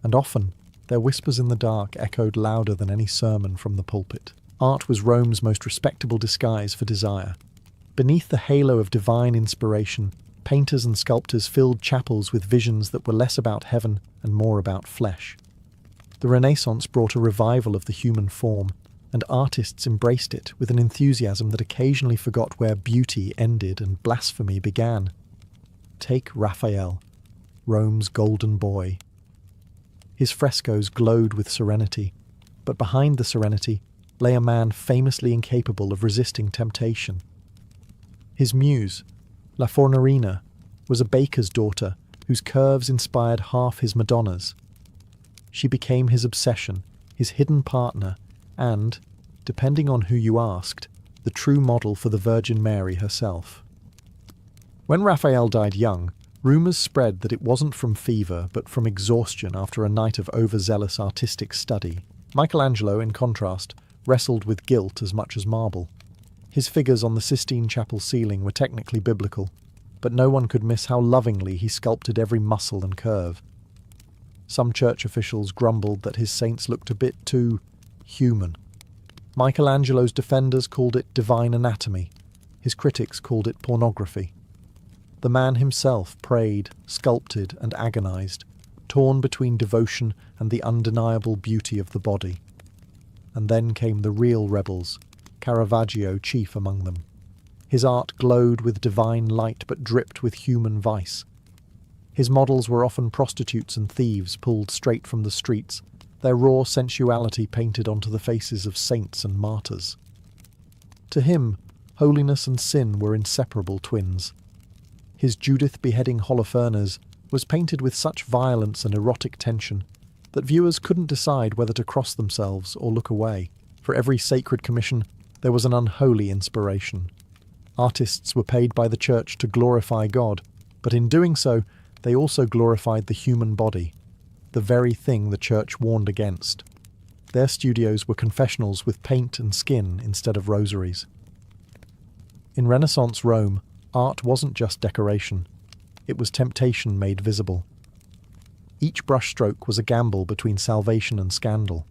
And often, their whispers in the dark echoed louder than any sermon from the pulpit. Art was Rome's most respectable disguise for desire. Beneath the halo of divine inspiration, painters and sculptors filled chapels with visions that were less about heaven and more about flesh. The Renaissance brought a revival of the human form, and artists embraced it with an enthusiasm that occasionally forgot where beauty ended and blasphemy began. Take Raphael, Rome's golden boy. His frescoes glowed with serenity, but behind the serenity lay a man famously incapable of resisting temptation. His muse, La Fornarina, was a baker's daughter whose curves inspired half his Madonnas. She became his obsession, his hidden partner, and, depending on who you asked, the true model for the Virgin Mary herself. When Raphael died young, rumours spread that it wasn't from fever but from exhaustion after a night of overzealous artistic study. Michelangelo, in contrast, wrestled with guilt as much as marble. His figures on the Sistine Chapel ceiling were technically biblical, but no one could miss how lovingly he sculpted every muscle and curve. Some church officials grumbled that his saints looked a bit too human. Michelangelo's defenders called it divine anatomy. His critics called it pornography. The man himself prayed, sculpted, and agonized, torn between devotion and the undeniable beauty of the body. And then came the real rebels, Caravaggio chief among them. His art glowed with divine light but dripped with human vice. His models were often prostitutes and thieves pulled straight from the streets, their raw sensuality painted onto the faces of saints and martyrs. To him, holiness and sin were inseparable twins. His Judith beheading Holofernes was painted with such violence and erotic tension that viewers couldn't decide whether to cross themselves or look away. For every sacred commission, there was an unholy inspiration. Artists were paid by the church to glorify God, but in doing so, they also glorified the human body, the very thing the church warned against. Their studios were confessionals with paint and skin instead of rosaries. In Renaissance Rome, art wasn't just decoration. It was temptation made visible. Each brushstroke was a gamble between salvation and scandal.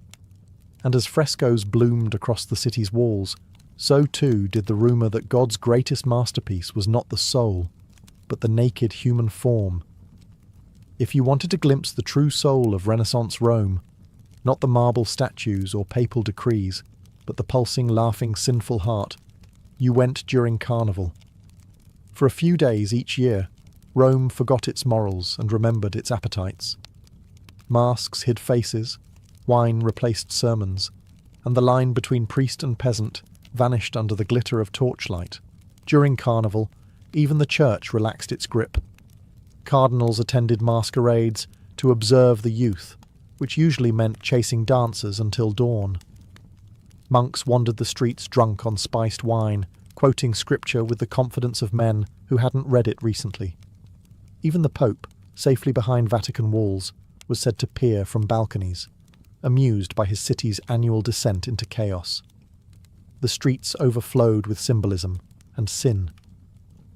And as frescoes bloomed across the city's walls, so too did the rumour that God's greatest masterpiece was not the soul, but the naked human form. If you wanted to glimpse the true soul of Renaissance Rome, not the marble statues or papal decrees, but the pulsing, laughing, sinful heart, you went during Carnival. For a few days each year, Rome forgot its morals and remembered its appetites. Masks hid faces, wine replaced sermons, and the line between priest and peasant vanished under the glitter of torchlight. During Carnival, even the church relaxed its grip. Cardinals attended masquerades to observe the youth, which usually meant chasing dancers until dawn. Monks wandered the streets drunk on spiced wine, quoting scripture with the confidence of men who hadn't read it recently. Even the Pope, safely behind Vatican walls, was said to peer from balconies, amused by his city's annual descent into chaos. The streets overflowed with symbolism and sin.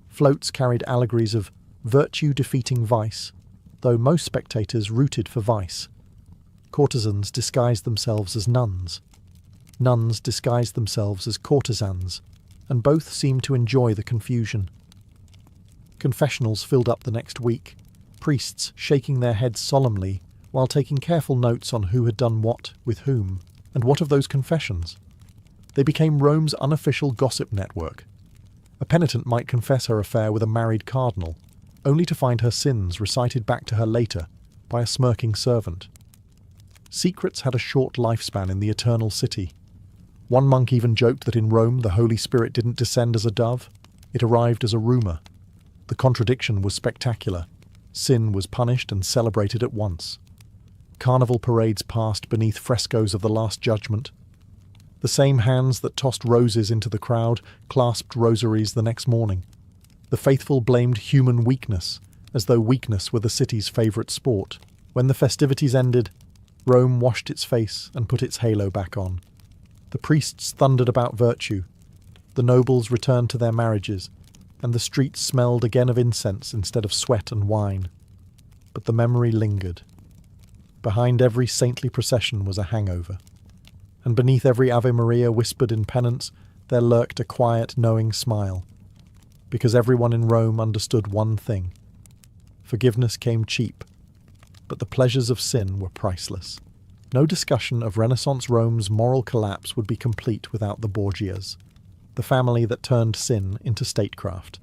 Floats carried allegories of virtue defeating vice, though most spectators rooted for vice. Courtesans disguised themselves as nuns. Nuns disguised themselves as courtesans, and both seemed to enjoy the confusion. Confessionals filled up the next week, priests shaking their heads solemnly while taking careful notes on who had done what with whom, and what of those confessions. They became Rome's unofficial gossip network. A penitent might confess her affair with a married cardinal, only to find her sins recited back to her later by a smirking servant. Secrets had a short lifespan in the Eternal City. One monk even joked that in Rome the Holy Spirit didn't descend as a dove, it arrived as a rumour. The contradiction was spectacular. Sin was punished and celebrated at once. Carnival parades passed beneath frescoes of the Last Judgment. The same hands that tossed roses into the crowd clasped rosaries the next morning. The faithful blamed human weakness, as though weakness were the city's favourite sport. When the festivities ended, Rome washed its face and put its halo back on. The priests thundered about virtue. The nobles returned to their marriages, and the streets smelled again of incense instead of sweat and wine. But the memory lingered. Behind every saintly procession was a hangover, and beneath every Ave Maria whispered in penance there lurked a quiet, knowing smile, because everyone in Rome understood one thing. Forgiveness came cheap, but the pleasures of sin were priceless. No discussion of Renaissance Rome's moral collapse would be complete without the Borgias, the family that turned sin into statecraft.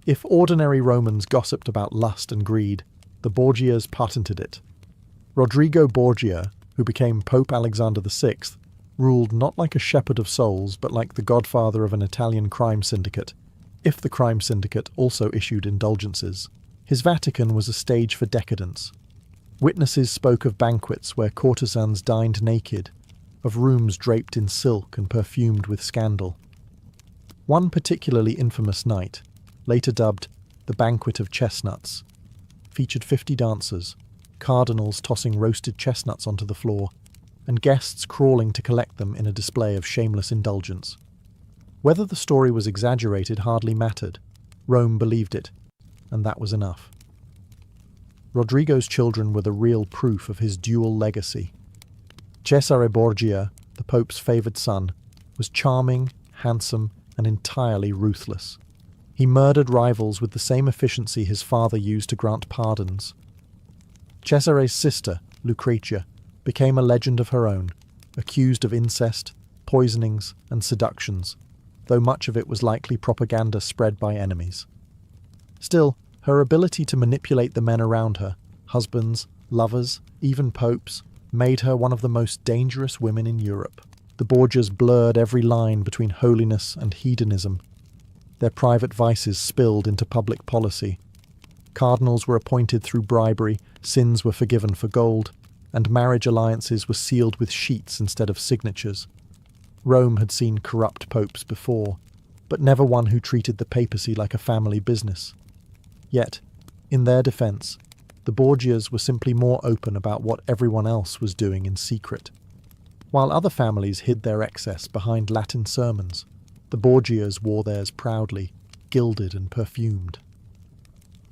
If ordinary Romans gossiped about lust and greed, the Borgias patented it. Rodrigo Borgia, who became Pope Alexander VI, ruled not like a shepherd of souls but like the godfather of an Italian crime syndicate, if the crime syndicate also issued indulgences. His Vatican was a stage for decadence. Witnesses spoke of banquets where courtesans dined naked, of rooms draped in silk and perfumed with scandal. One particularly infamous night, later dubbed the Banquet of Chestnuts, featured 50 dancers, cardinals tossing roasted chestnuts onto the floor, and guests crawling to collect them in a display of shameless indulgence. Whether the story was exaggerated hardly mattered. Rome believed it, and that was enough. Rodrigo's children were the real proof of his dual legacy. Cesare Borgia, the Pope's favoured son, was charming, handsome, and entirely ruthless. He murdered rivals with the same efficiency his father used to grant pardons. Cesare's sister, Lucretia, became a legend of her own, accused of incest, poisonings, and seductions, though much of it was likely propaganda spread by enemies. Still, her ability to manipulate the men around her, husbands, lovers, even popes, made her one of the most dangerous women in Europe. The Borgias blurred every line between holiness and hedonism. Their private vices spilled into public policy. Cardinals were appointed through bribery, sins were forgiven for gold, and marriage alliances were sealed with sheets instead of signatures. Rome had seen corrupt popes before, but never one who treated the papacy like a family business. Yet, in their defence, the Borgias were simply more open about what everyone else was doing in secret. While other families hid their excess behind Latin sermons, the Borgias wore theirs proudly, gilded and perfumed.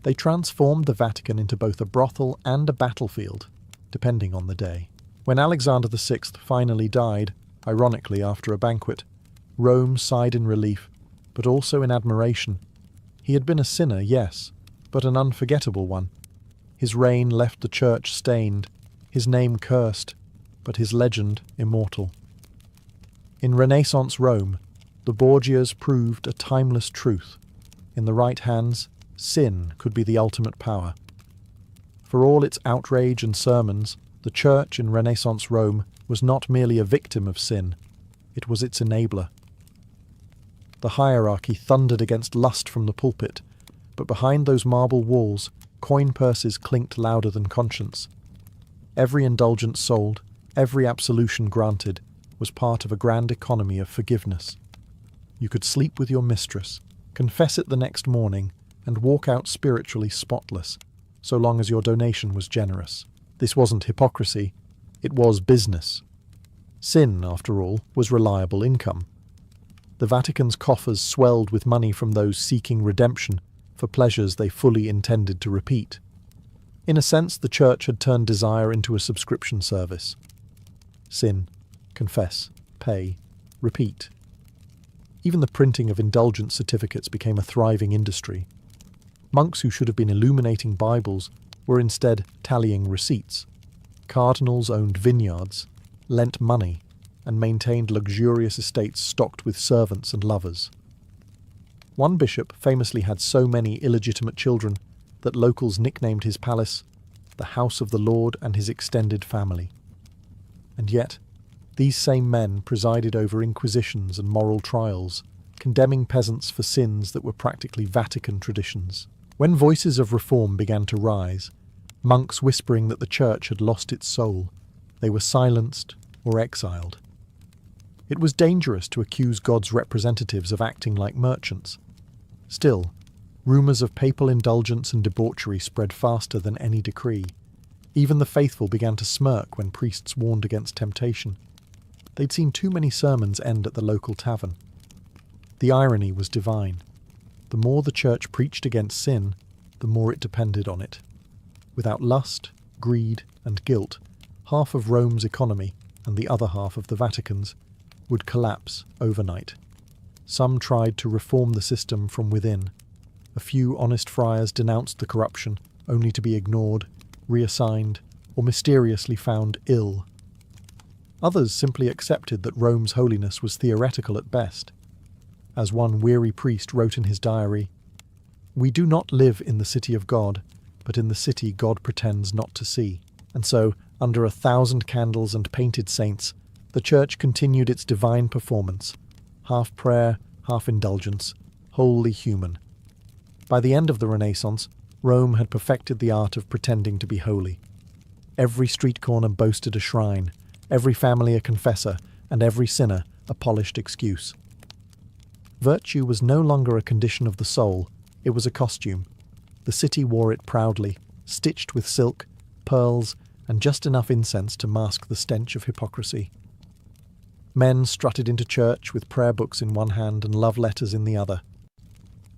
They transformed the Vatican into both a brothel and a battlefield, depending on the day. When Alexander VI finally died, ironically after a banquet, Rome sighed in relief, but also in admiration. He had been a sinner, yes, but an unforgettable one. His reign left the church stained, his name cursed, but his legend immortal. In Renaissance Rome, the Borgias proved a timeless truth. in the right hands, sin could be the ultimate power. For all its outrage and sermons, the Church in Renaissance Rome was not merely a victim of sin, it was its enabler. The hierarchy thundered against lust from the pulpit, but behind those marble walls, coin purses clinked louder than conscience. Every indulgence sold, every absolution granted, was part of a grand economy of forgiveness. You could sleep with your mistress, confess it the next morning, and walk out spiritually spotless, so long as your donation was generous. This wasn't hypocrisy, it was business. Sin, after all, was reliable income. The Vatican's coffers swelled with money from those seeking redemption for pleasures they fully intended to repeat. In a sense, the Church had turned desire into a subscription service. Sin, confess, pay, repeat. Even the printing of indulgence certificates became a thriving industry. Monks who should have been illuminating Bibles were instead tallying receipts. Cardinals owned vineyards, lent money, and maintained luxurious estates stocked with servants and lovers. One bishop famously had so many illegitimate children that locals nicknamed his palace the House of the Lord and his extended family. And yet, these same men presided over inquisitions and moral trials, condemning peasants for sins that were practically Vatican traditions. When voices of reform began to rise, monks whispering that the Church had lost its soul, they were silenced or exiled. It was dangerous to accuse God's representatives of acting like merchants. Still, rumours of papal indulgence and debauchery spread faster than any decree. Even the faithful began to smirk when priests warned against temptation. They'd seen too many sermons end at the local tavern. The irony was divine. The more the Church preached against sin, the more it depended on it. Without lust, greed, and guilt, half of Rome's economy, and the other half of the Vatican's, would collapse overnight. Some tried to reform the system from within. A few honest friars denounced the corruption, only to be ignored, reassigned, or mysteriously found ill. Others simply accepted that Rome's holiness was theoretical at best. As one weary priest wrote in his diary, "We do not live in the city of God, but in the city God pretends not to see." And so, under 1,000 candles and painted saints, the Church continued its divine performance, half prayer, half indulgence, wholly human. By the end of the Renaissance, Rome had perfected the art of pretending to be holy. Every street corner boasted a shrine, every family a confessor, and every sinner a polished excuse. Virtue was no longer a condition of the soul, it was a costume. The city wore it proudly, stitched with silk, pearls, and just enough incense to mask the stench of hypocrisy. Men strutted into church with prayer books in one hand and love letters in the other.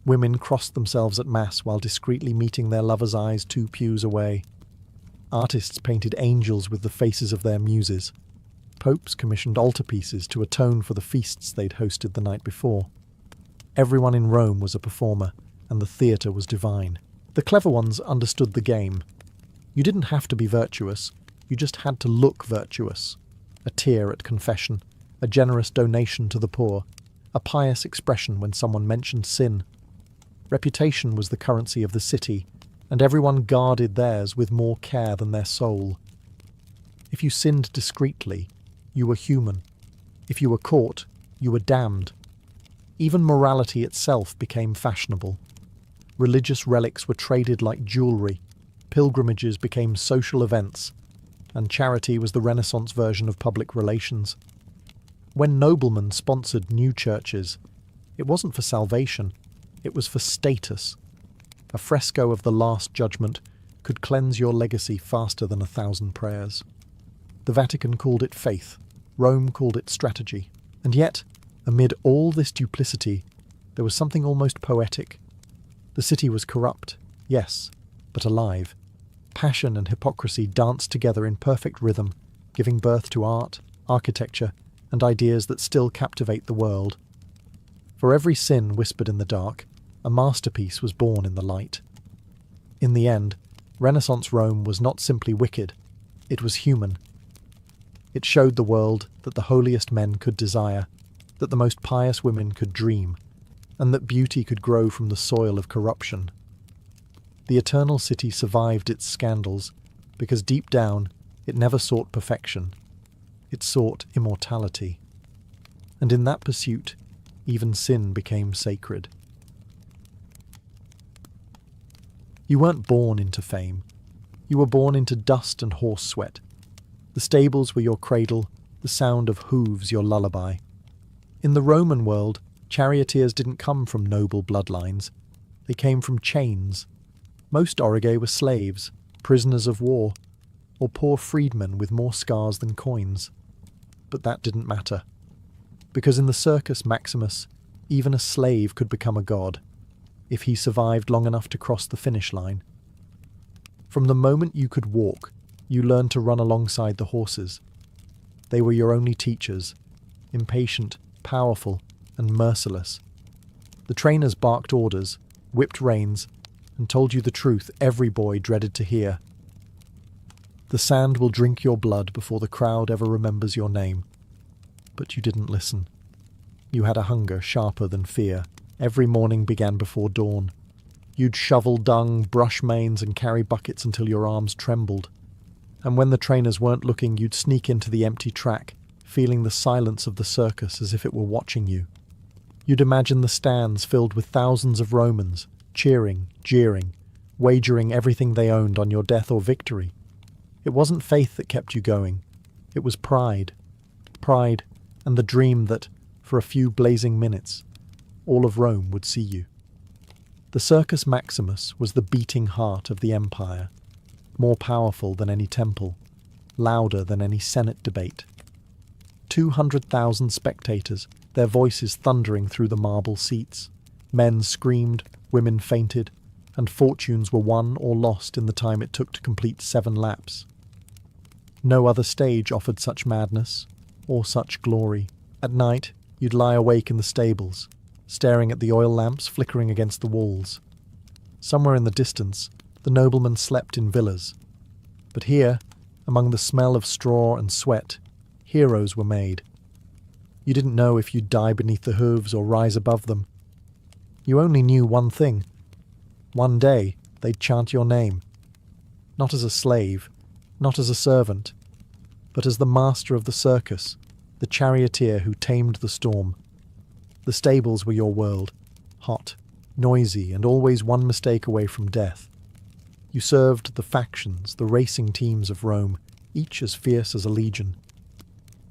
Women crossed themselves at Mass while discreetly meeting their lovers' eyes 2 pews away. Artists painted angels with the faces of their muses. Popes commissioned altarpieces to atone for the feasts they'd hosted the night before. Everyone in Rome was a performer, and the theatre was divine. The clever ones understood the game. You didn't have to be virtuous, you just had to look virtuous. A tear at confession, a generous donation to the poor, a pious expression when someone mentioned sin. Reputation was the currency of the city, and everyone guarded theirs with more care than their soul. If you sinned discreetly, you were human. If you were caught, you were damned. Even morality itself became fashionable. Religious relics were traded like jewellery, pilgrimages became social events, and charity was the Renaissance version of public relations. When noblemen sponsored new churches, it wasn't for salvation, it was for status. A fresco of the Last Judgment could cleanse your legacy faster than 1,000 prayers. The Vatican called it faith, Rome called it strategy. And yet, amid all this duplicity, there was something almost poetic. The city was corrupt, yes, but alive. Passion and hypocrisy danced together in perfect rhythm, giving birth to art, architecture, and ideas that still captivate the world. For every sin whispered in the dark, a masterpiece was born in the light. In the end, Renaissance Rome was not simply wicked, it was human. It showed the world that the holiest men could desire, that the most pious women could dream, and that beauty could grow from the soil of corruption. The Eternal City survived its scandals because deep down it never sought perfection. It sought immortality. And in that pursuit, even sin became sacred. You weren't born into fame. You were born into dust and horse sweat. The stables were your cradle, the sound of hooves your lullaby. In the Roman world, charioteers didn't come from noble bloodlines. They came from chains. Most aurigae were slaves, prisoners of war, or poor freedmen with more scars than coins. But that didn't matter. Because in the Circus Maximus, even a slave could become a god, if he survived long enough to cross the finish line. From the moment you could walk, you learned to run alongside the horses. They were your only teachers, impatient, powerful, and merciless. The trainers barked orders, whipped reins, and told you the truth every boy dreaded to hear. The sand will drink your blood before the crowd ever remembers your name. But you didn't listen. You had a hunger sharper than fear. Every morning began before dawn. You'd shovel dung, brush manes, and carry buckets until your arms trembled. And when the trainers weren't looking, you'd sneak into the empty track, feeling the silence of the circus as if it were watching you. You'd imagine the stands filled with thousands of Romans, cheering, jeering, wagering everything they owned on your death or victory. It wasn't faith that kept you going. It was pride. Pride and the dream that, for a few blazing minutes, all of Rome would see you. The Circus Maximus was the beating heart of the empire, more powerful than any temple, louder than any Senate debate. 200,000 spectators, their voices thundering through the marble seats. Men screamed, women fainted, and fortunes were won or lost in the time it took to complete 7 laps. No other stage offered such madness, or such glory. At night, you'd lie awake in the stables, staring at the oil lamps flickering against the walls. Somewhere in the distance, the noblemen slept in villas. But here, among the smell of straw and sweat, heroes were made. You didn't know if you'd die beneath the hooves or rise above them. You only knew one thing. One day, they'd chant your name. Not as a slave, not as a servant, but as the master of the circus, the charioteer who tamed the storm. The stables were your world, hot, noisy, and always one mistake away from death. You served the factions, the racing teams of Rome, each as fierce as a legion.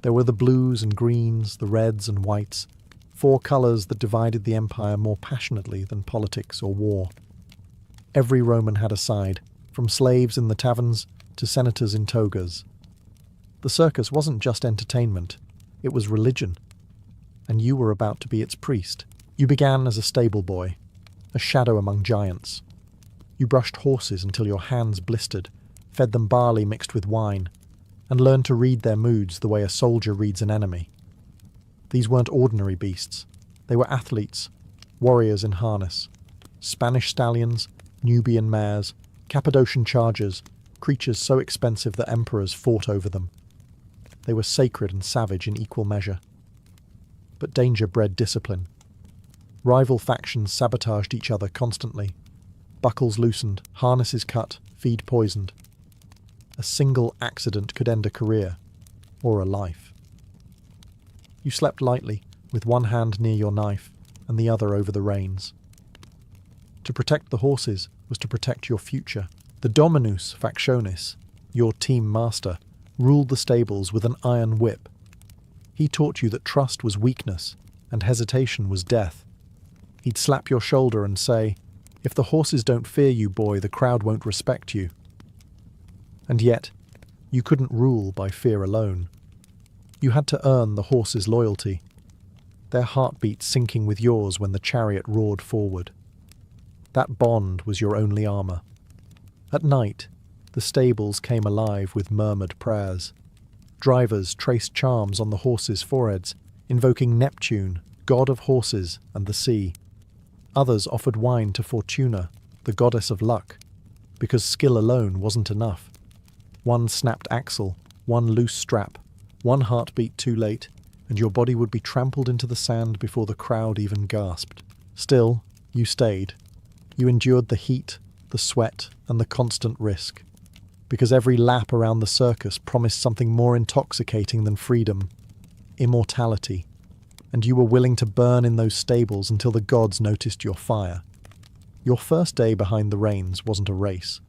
There were the blues and greens, the reds and whites, 4 colours that divided the empire more passionately than politics or war. Every Roman had a side, from slaves in the taverns to senators in togas. The circus wasn't just entertainment, it was religion. And you were about to be its priest. You began as a stable boy, a shadow among giants. You brushed horses until your hands blistered, fed them barley mixed with wine, and learned to read their moods the way a soldier reads an enemy. These weren't ordinary beasts. They were athletes, warriors in harness, Spanish stallions, Nubian mares, Cappadocian chargers, creatures so expensive that emperors fought over them. They were sacred and savage in equal measure. But danger bred discipline. Rival factions sabotaged each other constantly. Buckles loosened, harnesses cut, feed poisoned. A single accident could end a career, or a life. You slept lightly, with one hand near your knife and the other over the reins. To protect the horses was to protect your future. The Dominus Factionis, your team master, ruled the stables with an iron whip. He taught you that trust was weakness and hesitation was death. He'd slap your shoulder and say, "If the horses don't fear you, boy, the crowd won't respect you." And yet, you couldn't rule by fear alone. You had to earn the horses' loyalty, their heartbeat syncing with yours when the chariot roared forward. That bond was your only armour. At night, the stables came alive with murmured prayers. Drivers traced charms on the horses' foreheads, invoking Neptune, god of horses and the sea. Others offered wine to Fortuna, the goddess of luck, because skill alone wasn't enough. One snapped axle, one loose strap, one heartbeat too late, and your body would be trampled into the sand before the crowd even gasped. Still, you stayed. You endured the heat, the sweat, and the constant risk. Because every lap around the circus promised something more intoxicating than freedom, immortality, and you were willing to burn in those stables until the gods noticed your fire. Your first day behind the reins wasn't a race.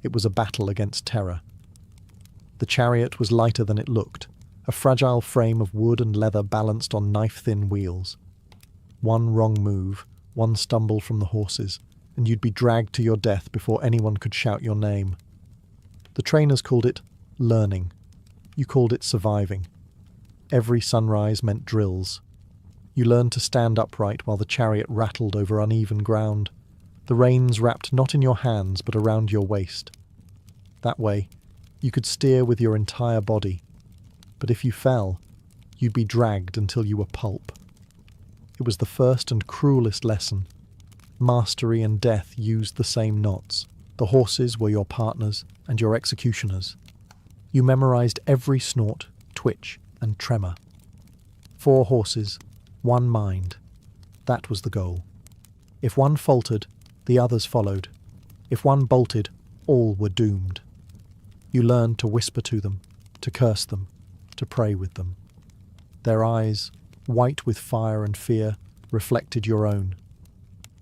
It was a battle against terror. The chariot was lighter than it looked, a fragile frame of wood and leather balanced on knife-thin wheels. One wrong move, one stumble from the horses, and you'd be dragged to your death before anyone could shout your name. The trainers called it learning. You called it surviving. Every sunrise meant drills. You learned to stand upright while the chariot rattled over uneven ground, the reins wrapped not in your hands but around your waist. That way, you could steer with your entire body, but if you fell, you'd be dragged until you were pulp. It was the first and cruelest lesson. Mastery and death used the same knots. The horses were your partners and your executioners. You memorized every snort, twitch, and tremor. 4 horses, 1 mind. That was the goal. If one faltered, the others followed. If one bolted, all were doomed. You learned to whisper to them, to curse them, to pray with them. Their eyes, white with fire and fear, reflected your own.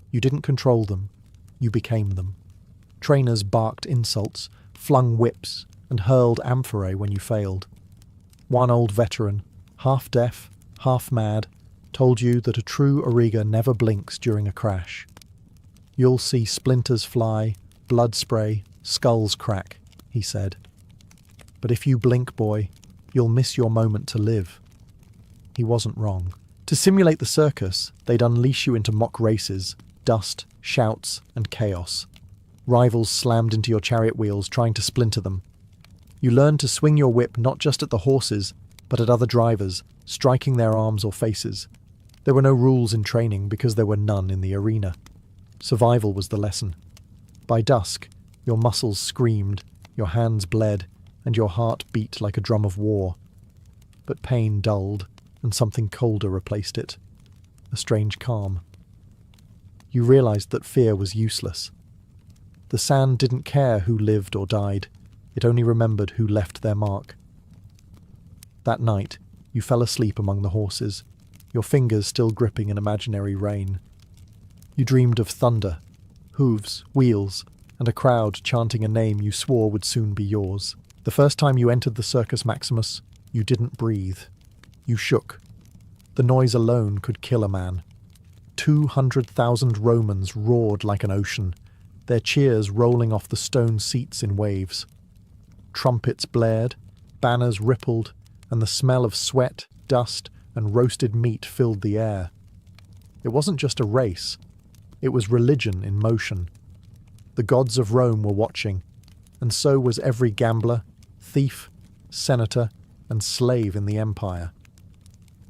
You didn't control them, you became them. Trainers barked insults, flung whips, and hurled amphorae when you failed. One old veteran, half deaf, half mad, told you that a true Auriga never blinks during a crash. You'll see splinters fly, blood spray, skulls crack, he said. But if you blink, boy, you'll miss your moment to live. He wasn't wrong. To simulate the circus, they'd unleash you into mock races, dust, shouts, and chaos. Rivals slammed into your chariot wheels, trying to splinter them. You learned to swing your whip not just at the horses, but at other drivers, striking their arms or faces. There were no rules in training because there were none in the arena. Survival was the lesson. By dusk, your muscles screamed, your hands bled, and your heart beat like a drum of war. But pain dulled, and something colder replaced it. A strange calm. You realized that fear was useless. The sand didn't care who lived or died. It only remembered who left their mark. That night, you fell asleep among the horses, your fingers still gripping an imaginary rein. You dreamed of thunder, hooves, wheels, and a crowd chanting a name you swore would soon be yours. The first time you entered the Circus Maximus, you didn't breathe. You shook. The noise alone could kill a man. 200,000 Romans roared like an ocean, their cheers rolling off the stone seats in waves. Trumpets blared, banners rippled, and the smell of sweat, dust, and roasted meat filled the air. It wasn't just a race. It was religion in motion. The gods of Rome were watching, and so was every gambler, thief, senator, and slave in the empire.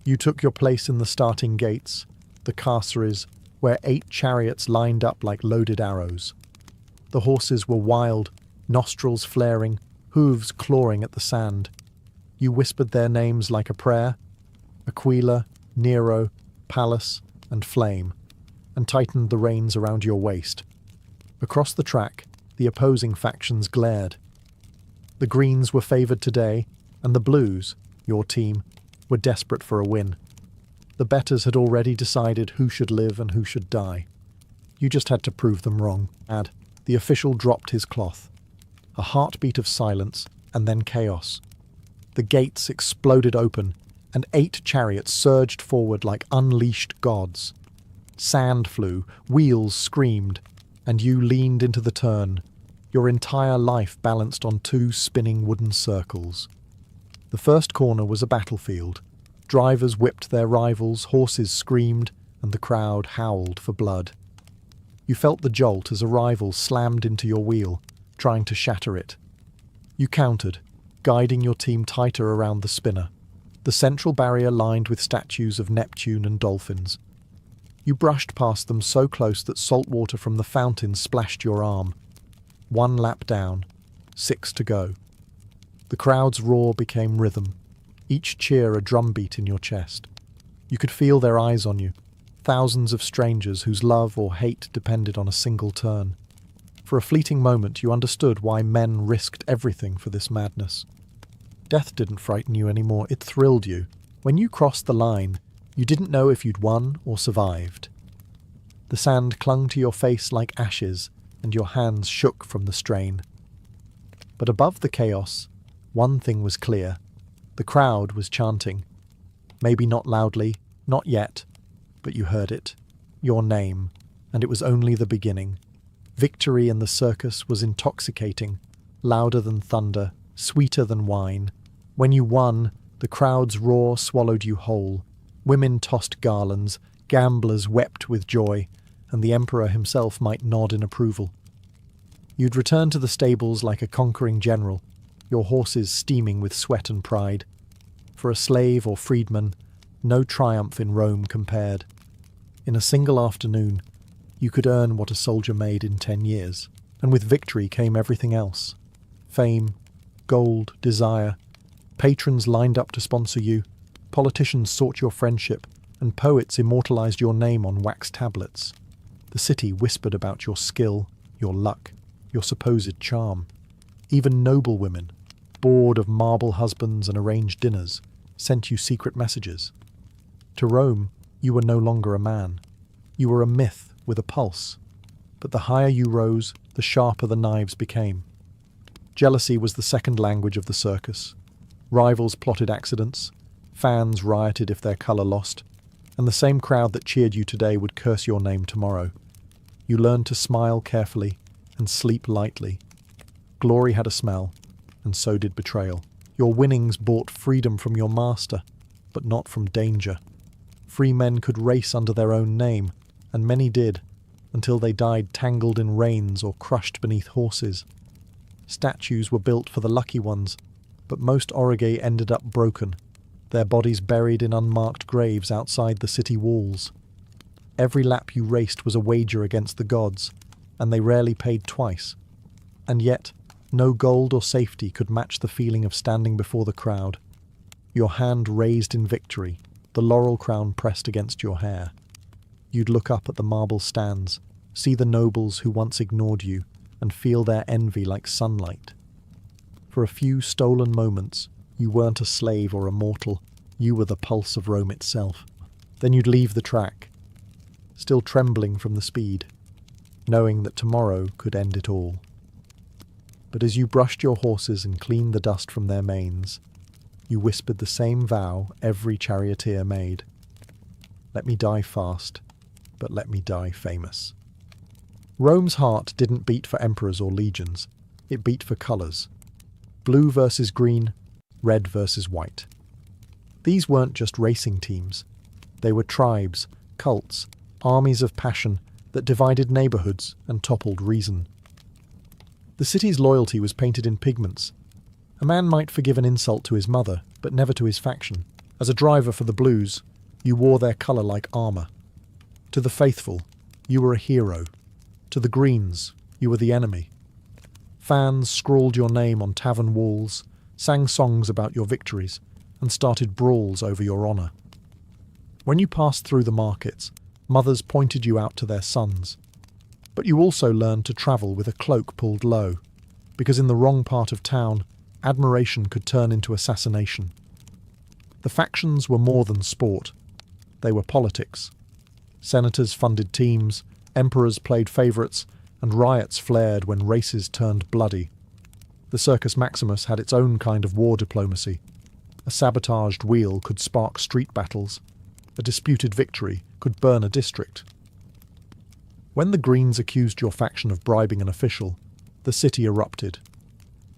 You took your place in the starting gates, the carceres, where 8 chariots lined up like loaded arrows. The horses were wild, nostrils flaring, hooves clawing at the sand. You whispered their names like a prayer: Aquila, Nero, Pallas, and Flame, and tightened the reins around your waist. Across the track, the opposing factions glared. The Greens were favoured today, and the Blues, your team, were desperate for a win. The betters had already decided who should live and who should die. You just had to prove them wrong. The official dropped his cloth. A heartbeat of silence, and then chaos. The gates exploded open, and 8 chariots surged forward like unleashed gods. Sand flew, wheels screamed, and you leaned into the turn, your entire life balanced on 2 spinning wooden circles. The first corner was a battlefield. Drivers whipped their rivals, horses screamed, and the crowd howled for blood. You felt the jolt as a rival slammed into your wheel, trying to shatter it. You countered, guiding your team tighter around the spinner, the central barrier lined with statues of Neptune and dolphins. You brushed past them so close that salt water from the fountain splashed your arm. 1 lap down, 6 to go. The crowd's roar became rhythm, each cheer a drumbeat in your chest. You could feel their eyes on you, thousands of strangers whose love or hate depended on a single turn. For a fleeting moment, you understood why men risked everything for this madness. Death didn't frighten you anymore, it thrilled you. When you crossed the line, you didn't know if you'd won or survived. The sand clung to your face like ashes, and your hands shook from the strain. But above the chaos, one thing was clear. The crowd was chanting. Maybe not loudly, not yet, but you heard it. Your name, and it was only the beginning. Victory in the circus was intoxicating, louder than thunder, sweeter than wine. When you won, the crowd's roar swallowed you whole. Women tossed garlands, gamblers wept with joy, and the emperor himself might nod in approval. You'd return to the stables like a conquering general, your horses steaming with sweat and pride. For a slave or freedman, no triumph in Rome compared. In a single afternoon, you could earn what a soldier made in 10 years, and with victory came everything else. Fame, gold, desire. Patrons lined up to sponsor you, politicians sought your friendship, and poets immortalized your name on wax tablets. The city whispered about your skill, your luck, your supposed charm. Even noble women, bored of marble husbands and arranged dinners, sent you secret messages. To Rome, you were no longer a man. You were a myth with a pulse. But the higher you rose, the sharper the knives became. Jealousy was the second language of the circus. Rivals plotted accidents, fans rioted if their colour lost, and the same crowd that cheered you today would curse your name tomorrow. You learned to smile carefully and sleep lightly. Glory had a smell, and so did betrayal. Your winnings bought freedom from your master, but not from danger. Free men could race under their own name, and many did, until they died tangled in reins or crushed beneath horses. Statues were built for the lucky ones, but most orage ended up broken, their bodies buried in unmarked graves outside the city walls. Every lap you raced was a wager against the gods, and they rarely paid twice. And yet, no gold or safety could match the feeling of standing before the crowd. Your hand raised in victory, the laurel crown pressed against your hair. You'd look up at the marble stands, see the nobles who once ignored you, and feel their envy like sunlight. For a few stolen moments, you weren't a slave or a mortal, you were the pulse of Rome itself. Then you'd leave the track, still trembling from the speed, knowing that tomorrow could end it all. But as you brushed your horses and cleaned the dust from their manes, you whispered the same vow every charioteer made. Let me die fast, but let me die famous. Rome's heart didn't beat for emperors or legions, it beat for colours. Blue versus green, red versus white. These weren't just racing teams. They were tribes, cults, armies of passion that divided neighbourhoods and toppled reason. The city's loyalty was painted in pigments. A man might forgive an insult to his mother, but never to his faction. As a driver for the Blues, you wore their colour like armour. To the faithful, you were a hero. To the Greens, you were the enemy. Fans scrawled your name on tavern walls, sang songs about your victories, and started brawls over your honour. When you passed through the markets, mothers pointed you out to their sons. But you also learned to travel with a cloak pulled low, because in the wrong part of town, admiration could turn into assassination. The factions were more than sport. They were politics. Senators funded teams, emperors played favourites, and riots flared when races turned bloody. The Circus Maximus had its own kind of war diplomacy. A sabotaged wheel could spark street battles. A disputed victory could burn a district. When the Greens accused your faction of bribing an official, the city erupted.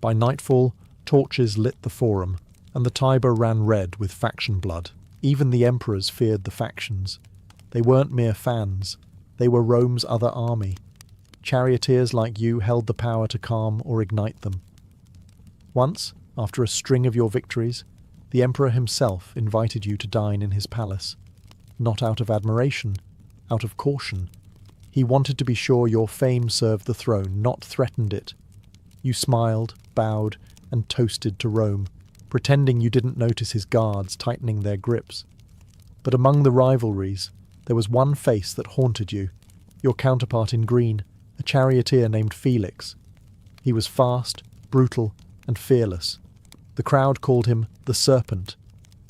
By nightfall, torches lit the forum, and the Tiber ran red with faction blood. Even the emperors feared the factions. They weren't mere fans. They were Rome's other army. Charioteers like you held the power to calm or ignite them. Once, after a string of your victories, the emperor himself invited you to dine in his palace. Not out of admiration, out of caution. He wanted to be sure your fame served the throne, not threatened it. You smiled, bowed, and toasted to Rome, pretending you didn't notice his guards tightening their grips. But among the rivalries, there was one face that haunted you, your counterpart in green, a charioteer named Felix. He was fast, brutal, and fearless. The crowd called him the Serpent.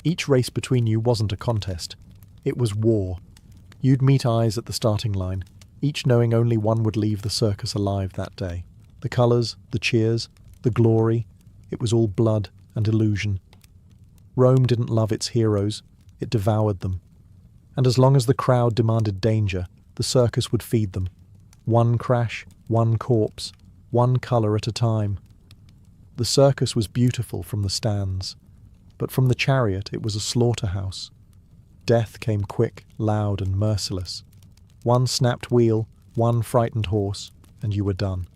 Each race between you wasn't a contest. It was war. You'd meet eyes at the starting line, each knowing only one would leave the circus alive that day. The colours, the cheers, the glory, it was all blood and illusion. Rome didn't love its heroes, it devoured them. And as long as the crowd demanded danger, the circus would feed them. One crash, one corpse, one colour at a time. The circus was beautiful from the stands, but from the chariot it was a slaughterhouse. Death came quick, loud, and merciless. One snapped wheel, one frightened horse, and you were done.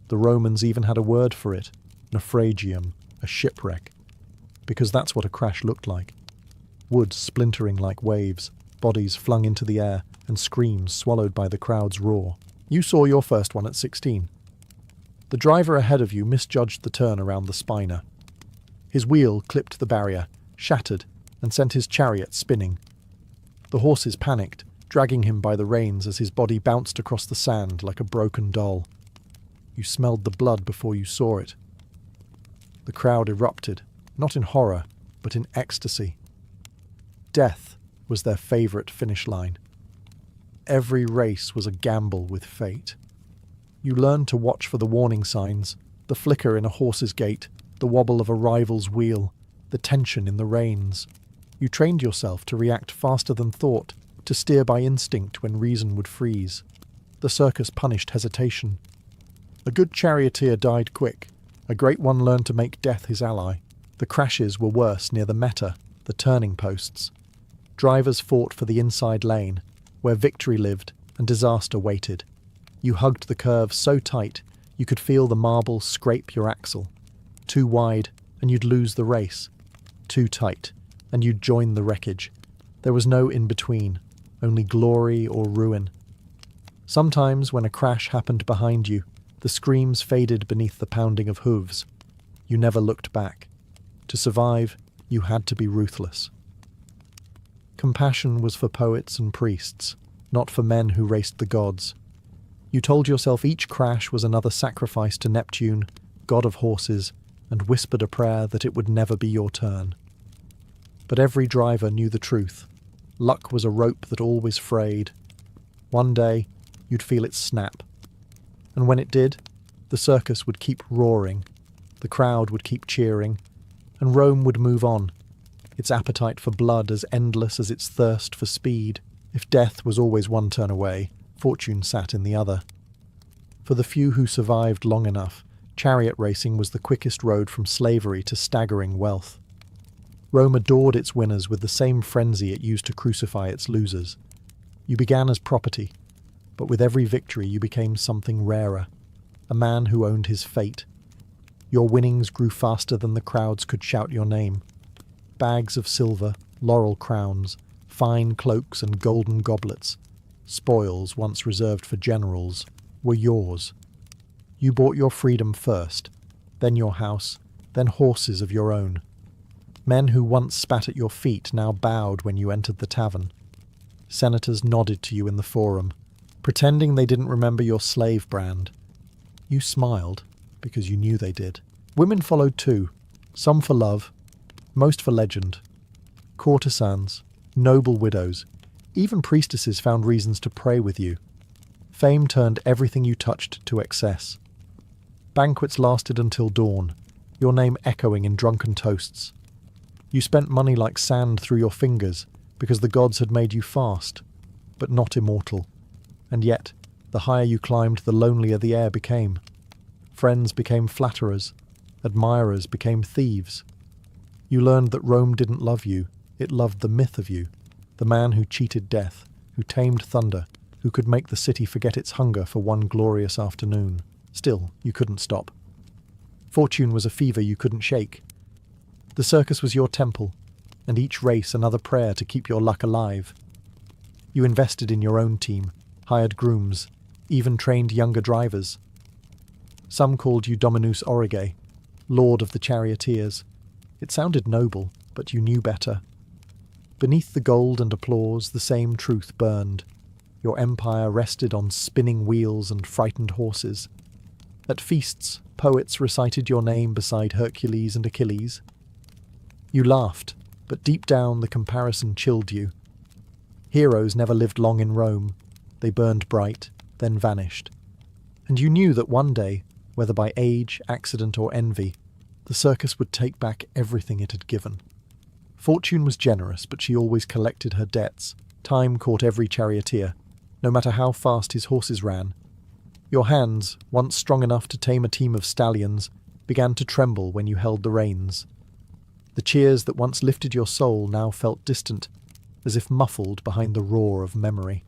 The Romans even had a word for it, naufragium, a shipwreck, because that's what a crash looked like. Wood splintering like waves, bodies flung into the air, and screams swallowed by the crowd's roar. You saw your first one at 16. The driver ahead of you misjudged the turn around the Spina. His wheel clipped the barrier, shattered, and sent his chariot spinning. The horses panicked, dragging him by the reins as his body bounced across the sand like a broken doll. You smelled the blood before you saw it. The crowd erupted, not in horror, but in ecstasy. Death was their favourite finish line. Every race was a gamble with fate. You learned to watch for the warning signs, the flicker in a horse's gait, the wobble of a rival's wheel, the tension in the reins. You trained yourself to react faster than thought, to steer by instinct when reason would freeze. The circus punished hesitation. A good charioteer died quick. A great one learned to make death his ally. The crashes were worse near the meta, the turning posts. Drivers fought for the inside lane, where victory lived and disaster waited. You hugged the curve so tight you could feel the marble scrape your axle. Too wide, and you'd lose the race. Too tight, and you'd join the wreckage. There was no in-between, only glory or ruin. Sometimes, when a crash happened behind you, the screams faded beneath the pounding of hooves. You never looked back. To survive, you had to be ruthless. Compassion was for poets and priests, not for men who raced the gods. You told yourself each crash was another sacrifice to Neptune, god of horses, and whispered a prayer that it would never be your turn. But every driver knew the truth. Luck was a rope that always frayed. One day, you'd feel it snap. And when it did, the circus would keep roaring, the crowd would keep cheering, and Rome would move on, its appetite for blood as endless as its thirst for speed. If death was always one turn away, fortune sat in the other. For the few who survived long enough, chariot racing was the quickest road from slavery to staggering wealth. Rome adored its winners with the same frenzy it used to crucify its losers. You began as property, but with every victory you became something rarer, a man who owned his fate. Your winnings grew faster than the crowds could shout your name. Bags of silver, laurel crowns, fine cloaks and golden goblets, spoils once reserved for generals, were yours. You bought your freedom first, then your house, then horses of your own. Men who once spat at your feet now bowed when you entered the tavern. Senators nodded to you in the forum, pretending they didn't remember your slave brand. You smiled, because you knew they did. Women followed too, some for love, most for legend. Courtesans, noble widows, even priestesses found reasons to pray with you. Fame turned everything you touched to excess. Banquets lasted until dawn, your name echoing in drunken toasts. You spent money like sand through your fingers because the gods had made you fast, but not immortal. And yet, the higher you climbed, the lonelier the air became. Friends became flatterers, admirers became thieves. You learned that Rome didn't love you, it loved the myth of you, the man who cheated death, who tamed thunder, who could make the city forget its hunger for one glorious afternoon. Still, you couldn't stop. Fortune was a fever you couldn't shake. The circus was your temple, and each race another prayer to keep your luck alive. You invested in your own team, hired grooms, even trained younger drivers. Some called you Dominus Orige, Lord of the Charioteers. It sounded noble, but you knew better. Beneath the gold and applause, the same truth burned. Your empire rested on spinning wheels and frightened horses. At feasts, poets recited your name beside Hercules and Achilles. You laughed, but deep down the comparison chilled you. Heroes never lived long in Rome. They burned bright, then vanished. And you knew that one day, whether by age, accident, or envy, the circus would take back everything it had given. Fortune was generous, but she always collected her debts. Time caught every charioteer, no matter how fast his horses ran. Your hands, once strong enough to tame a team of stallions, began to tremble when you held the reins. The cheers that once lifted your soul now felt distant, as if muffled behind the roar of memory.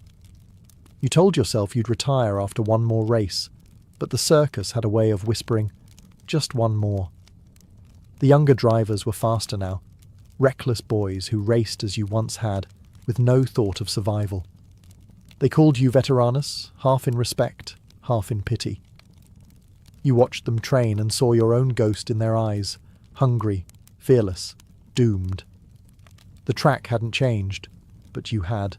You told yourself you'd retire after one more race, but the circus had a way of whispering, "Just one more." The younger drivers were faster now, reckless boys who raced as you once had, with no thought of survival. They called you veteranus, half in respect, half in pity. You watched them train and saw your own ghost in their eyes, hungry, fearless, doomed. The track hadn't changed, but you had.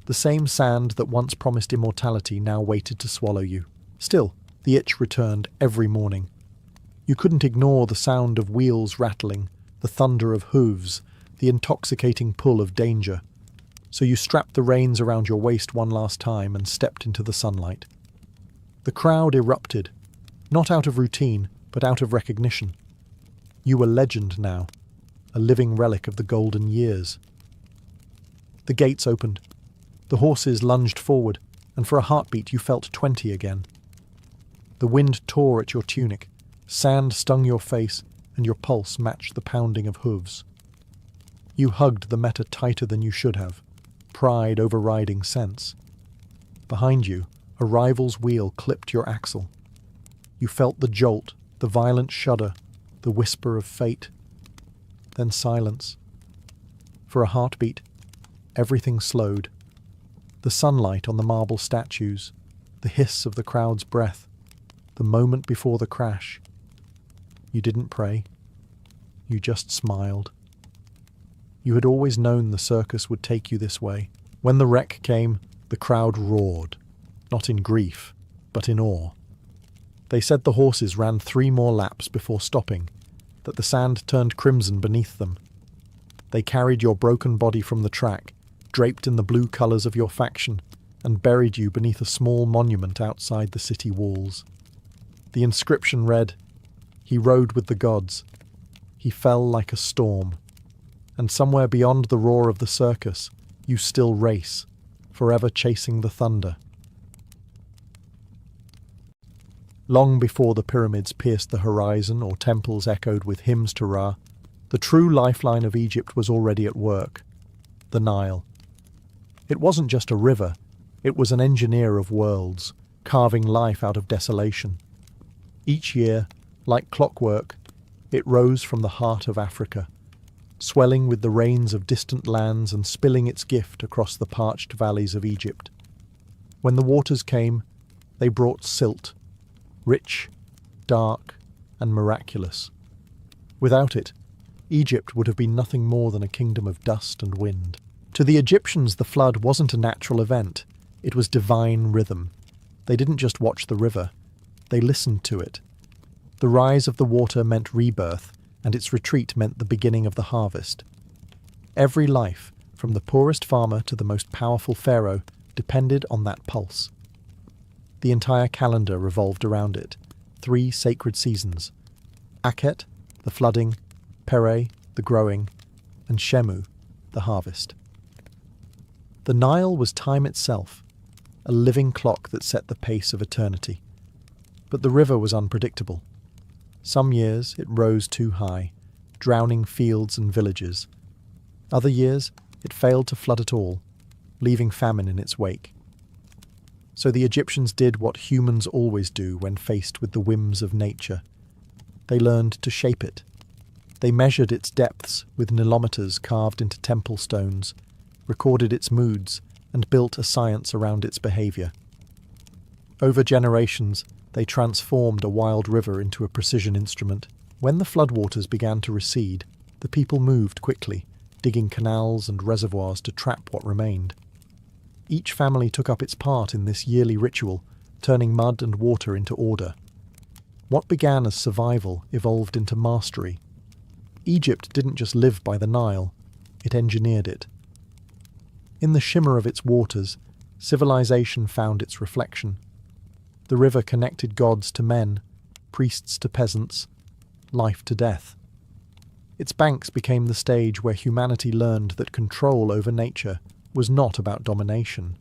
The same sand that once promised immortality now waited to swallow you. Still, the itch returned every morning. You couldn't ignore the sound of wheels rattling, the thunder of hooves, the intoxicating pull of danger. So you strapped the reins around your waist one last time and stepped into the sunlight. The crowd erupted, not out of routine, but out of recognition. You were legend now, a living relic of the golden years. The gates opened. The horses lunged forward, and for a heartbeat you felt 20 again. The wind tore at your tunic, sand stung your face, and your pulse matched the pounding of hooves. You hugged the meta tighter than you should have, pride overriding sense. Behind you, a rival's wheel clipped your axle. You felt the jolt, the violent shudder, the whisper of fate. Then silence. For a heartbeat, everything slowed. The sunlight on the marble statues, the hiss of the crowd's breath, the moment before the crash. You didn't pray. You just smiled. You had always known the circus would take you this way. When the wreck came, the crowd roared, not in grief, but in awe. They said the horses ran 3 more laps before stopping, that the sand turned crimson beneath them. They carried your broken body from the track, draped in the blue colours of your faction, and buried you beneath a small monument outside the city walls. The inscription read, "He rode with the gods. He fell like a storm. And somewhere beyond the roar of the circus, you still race, forever chasing the thunder." Long before the pyramids pierced the horizon or temples echoed with hymns to Ra, the true lifeline of Egypt was already at work, the Nile. It wasn't just a river, it was an engineer of worlds, carving life out of desolation. Each year, like clockwork, it rose from the heart of Africa, swelling with the rains of distant lands and spilling its gift across the parched valleys of Egypt. When the waters came, they brought silt, rich, dark, and miraculous. Without it, Egypt would have been nothing more than a kingdom of dust and wind. To the Egyptians, the flood wasn't a natural event. It was divine rhythm. They didn't just watch the river. They listened to it. The rise of the water meant rebirth, and its retreat meant the beginning of the harvest. Every life, from the poorest farmer to the most powerful pharaoh, depended on that pulse. The entire calendar revolved around it. 3 sacred seasons: Akhet, the flooding; Pere, the growing; and Shemu, the harvest. The Nile was time itself, a living clock that set the pace of eternity. But the river was unpredictable. Some years it rose too high, drowning fields and villages. Other years it failed to flood at all, leaving famine in its wake. So the Egyptians did what humans always do when faced with the whims of nature. They learned to shape it. They measured its depths with nilometers carved into temple stones, recorded its moods, and built a science around its behaviour. Over generations, they transformed a wild river into a precision instrument. When the floodwaters began to recede, the people moved quickly, digging canals and reservoirs to trap what remained. Each family took up its part in this yearly ritual, turning mud and water into order. What began as survival evolved into mastery. Egypt didn't just live by the Nile, it engineered it. In the shimmer of its waters, civilization found its reflection. The river connected gods to men, priests to peasants, life to death. Its banks became the stage where humanity learned that control over nature was not about domination.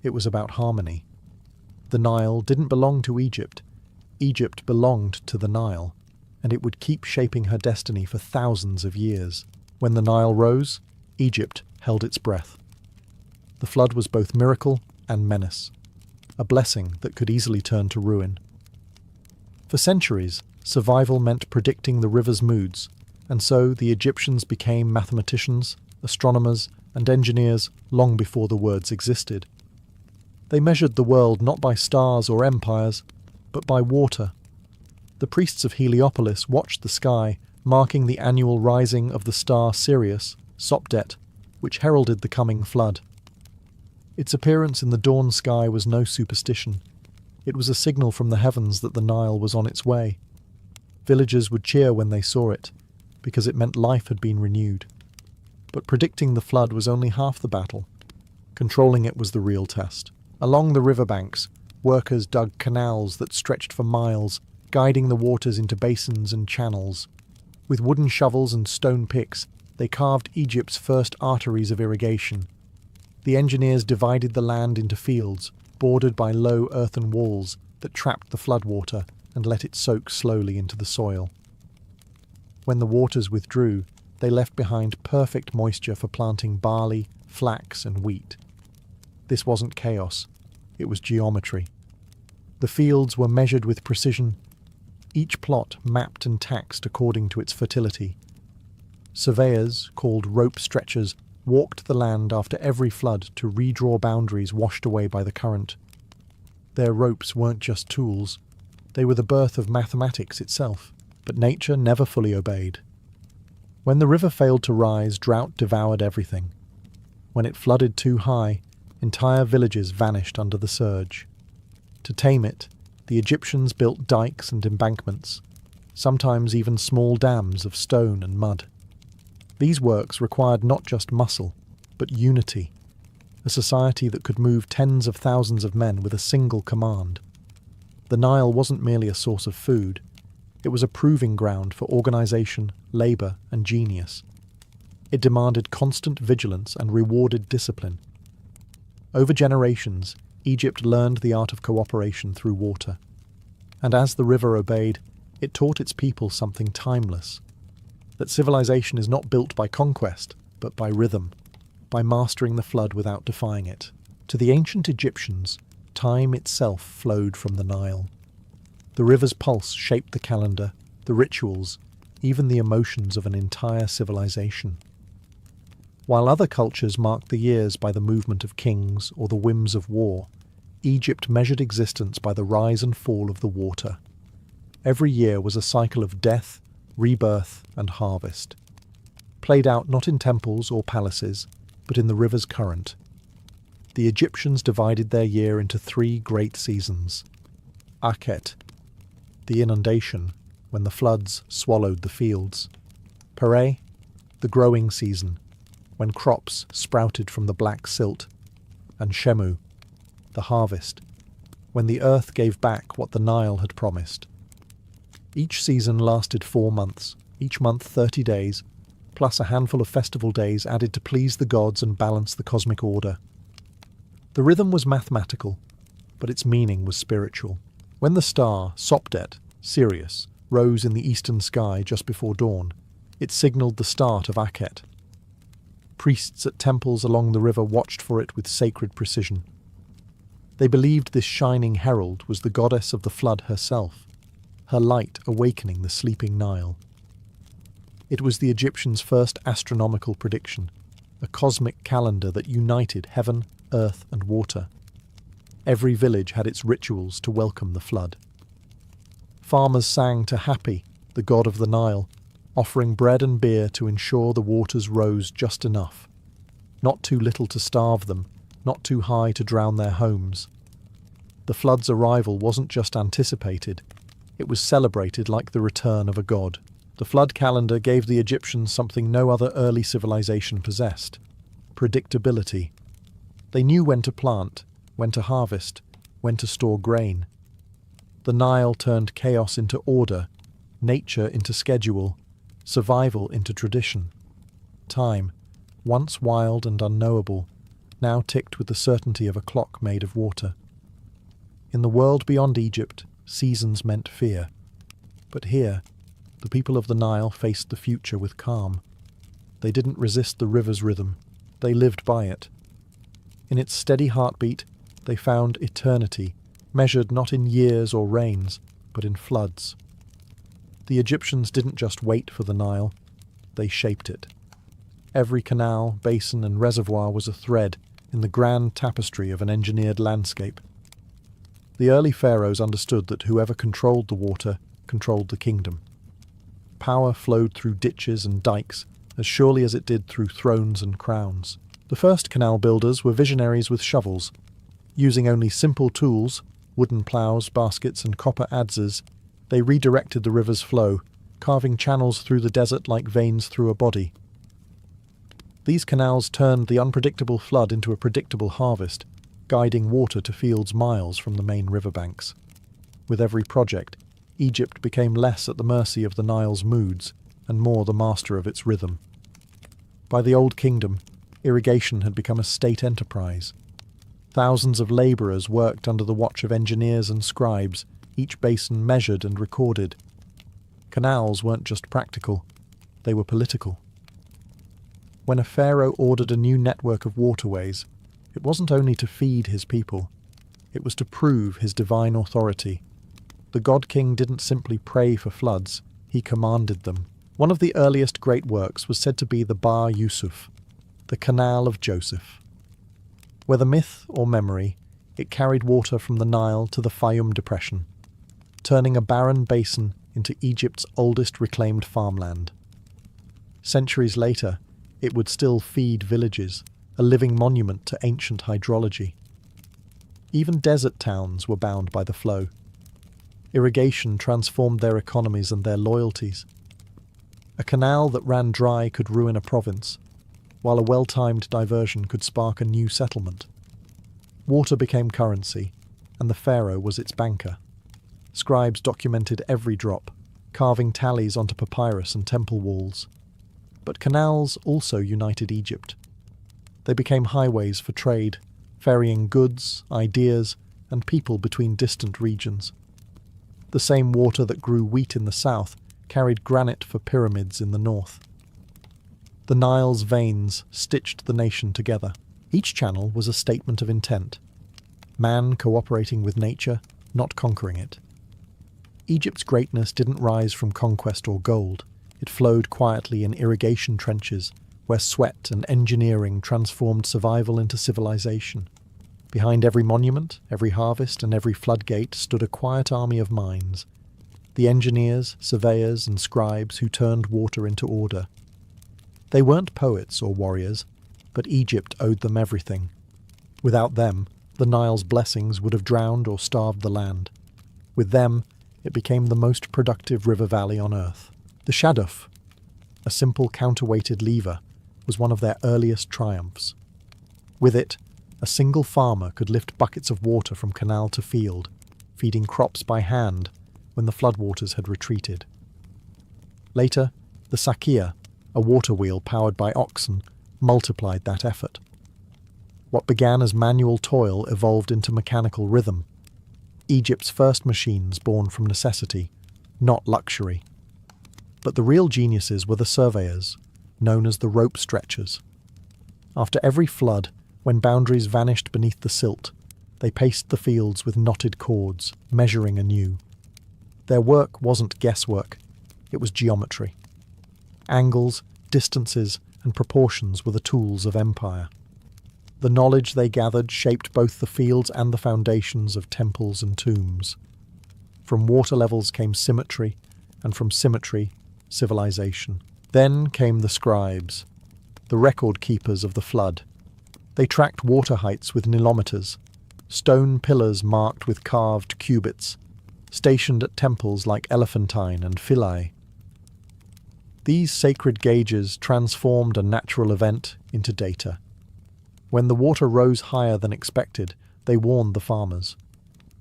It was about harmony. The Nile didn't belong to Egypt. Egypt belonged to the Nile, and it would keep shaping her destiny for thousands of years. When the Nile rose, Egypt held its breath. The flood was both miracle and menace, a blessing that could easily turn to ruin. For centuries, survival meant predicting the river's moods, and so the Egyptians became mathematicians, astronomers, and engineers long before the words existed. They measured the world not by stars or empires, but by water. The priests of Heliopolis watched the sky, marking the annual rising of the star Sirius, Sopdet, which heralded the coming flood. Its appearance in the dawn sky was no superstition. It was a signal from the heavens that the Nile was on its way. Villagers would cheer when they saw it, because it meant life had been renewed. But predicting the flood was only half the battle. Controlling it was the real test. Along the riverbanks, workers dug canals that stretched for miles, guiding the waters into basins and channels. With wooden shovels and stone picks, they carved Egypt's first arteries of irrigation. The engineers divided the land into fields, bordered by low earthen walls that trapped the floodwater and let it soak slowly into the soil. When the waters withdrew, they left behind perfect moisture for planting barley, flax, and wheat. This wasn't chaos, it was geometry. The fields were measured with precision, each plot mapped and taxed according to its fertility. Surveyors, called rope stretchers, walked the land after every flood to redraw boundaries washed away by the current. Their ropes weren't just tools, they were the birth of mathematics itself, but nature never fully obeyed. When the river failed to rise, drought devoured everything. When it flooded too high, entire villages vanished under the surge. To tame it, the Egyptians built dikes and embankments, sometimes even small dams of stone and mud. These works required not just muscle, but unity, a society that could move tens of thousands of men with a single command. The Nile wasn't merely a source of food, it was a proving ground for organization, labor, and genius. It demanded constant vigilance and rewarded discipline. Over generations, Egypt learned the art of cooperation through water. And as the river obeyed, it taught its people something timeless. That civilization is not built by conquest, but by rhythm, by mastering the flood without defying it. To the ancient Egyptians, time itself flowed from the Nile. The river's pulse shaped the calendar, the rituals, even the emotions of an entire civilization. While other cultures marked the years by the movement of kings or the whims of war, Egypt measured existence by the rise and fall of the water. Every year was a cycle of death, rebirth, and harvest, played out not in temples or palaces, but in the river's current. The Egyptians divided their year into 3 great seasons. Akhet, the inundation, when the floods swallowed the fields. Pere, the growing season, when crops sprouted from the black silt. And Shemu, the harvest, when the earth gave back what the Nile had promised. Each season lasted 4 months, each month 30 days, plus a handful of festival days added to please the gods and balance the cosmic order. The rhythm was mathematical, but its meaning was spiritual. When the star, Sopdet, Sirius, rose in the eastern sky just before dawn, it signaled the start of Akhet. Priests at temples along the river watched for it with sacred precision. They believed this shining herald was the goddess of the flood herself, her light awakening the sleeping Nile. It was the Egyptians' first astronomical prediction, a cosmic calendar that united heaven, earth, and water. Every village had its rituals to welcome the flood. Farmers sang to Hapi, the god of the Nile, offering bread and beer to ensure the waters rose just enough. Not too little to starve them, not too high to drown their homes. The flood's arrival wasn't just anticipated, it was celebrated like the return of a god. The flood calendar gave the Egyptians something no other early civilization possessed: predictability. They knew when to plant, when to harvest, when to store grain. The Nile turned chaos into order, nature into schedule, survival into tradition. Time, once wild and unknowable, now ticked with the certainty of a clock made of water. In the world beyond Egypt, seasons meant fear. But here, the people of the Nile faced the future with calm. They didn't resist the river's rhythm, they lived by it. In its steady heartbeat, they found eternity, measured not in years or rains, but in floods. The Egyptians didn't just wait for the Nile, they shaped it. Every canal, basin and reservoir was a thread in the grand tapestry of an engineered landscape. The early pharaohs understood that whoever controlled the water controlled the kingdom. Power flowed through ditches and dikes as surely as it did through thrones and crowns. The first canal builders were visionaries with shovels. Using only simple tools, wooden ploughs, baskets and copper adzes, they redirected the river's flow, carving channels through the desert like veins through a body. These canals turned the unpredictable flood into a predictable harvest, guiding water to fields miles from the main riverbanks. With every project, Egypt became less at the mercy of the Nile's moods and more the master of its rhythm. By the Old Kingdom, irrigation had become a state enterprise. Thousands of labourers worked under the watch of engineers and scribes, each basin measured and recorded. Canals weren't just practical, they were political. When a pharaoh ordered a new network of waterways, it wasn't only to feed his people, it was to prove his divine authority. The god-king didn't simply pray for floods, he commanded them. One of the earliest great works was said to be the Bar Yusuf, the Canal of Joseph. Whether myth or memory, it carried water from the Nile to the Fayum Depression, turning a barren basin into Egypt's oldest reclaimed farmland. Centuries later, it would still feed villages, a living monument to ancient hydrology. Even desert towns were bound by the flow. Irrigation transformed their economies and their loyalties. A canal that ran dry could ruin a province, while a well-timed diversion could spark a new settlement. Water became currency, and the pharaoh was its banker. Scribes documented every drop, carving tallies onto papyrus and temple walls. But canals also united Egypt. They became highways for trade, ferrying goods, ideas, and people between distant regions. The same water that grew wheat in the south carried granite for pyramids in the north. The Nile's veins stitched the nation together. Each channel was a statement of intent. Man cooperating with nature, not conquering it. Egypt's greatness didn't rise from conquest or gold. It flowed quietly in irrigation trenches, where sweat and engineering transformed survival into civilization. Behind every monument, every harvest, and every floodgate stood a quiet army of minds. The engineers, surveyors, and scribes who turned water into order. They weren't poets or warriors, but Egypt owed them everything. Without them, the Nile's blessings would have drowned or starved the land. With them, it became the most productive river valley on earth. The shaduf, a simple counterweighted lever, was one of their earliest triumphs. With it, a single farmer could lift buckets of water from canal to field, feeding crops by hand when the floodwaters had retreated. Later, the sakia, a water wheel powered by oxen, multiplied that effort. What began as manual toil evolved into mechanical rhythm. Egypt's first machines born from necessity, not luxury. But the real geniuses were the surveyors, known as the rope stretchers. After every flood, when boundaries vanished beneath the silt, they paced the fields with knotted cords, measuring anew. Their work wasn't guesswork, it was geometry. Angles, distances, and proportions were the tools of empire. The knowledge they gathered shaped both the fields and the foundations of temples and tombs. From water levels came symmetry, and from symmetry, civilization. Then came the scribes, the record keepers of the flood. They tracked water heights with nilometers, stone pillars marked with carved cubits, stationed at temples like Elephantine and Philae. These sacred gauges transformed a natural event into data. When the water rose higher than expected, they warned the farmers.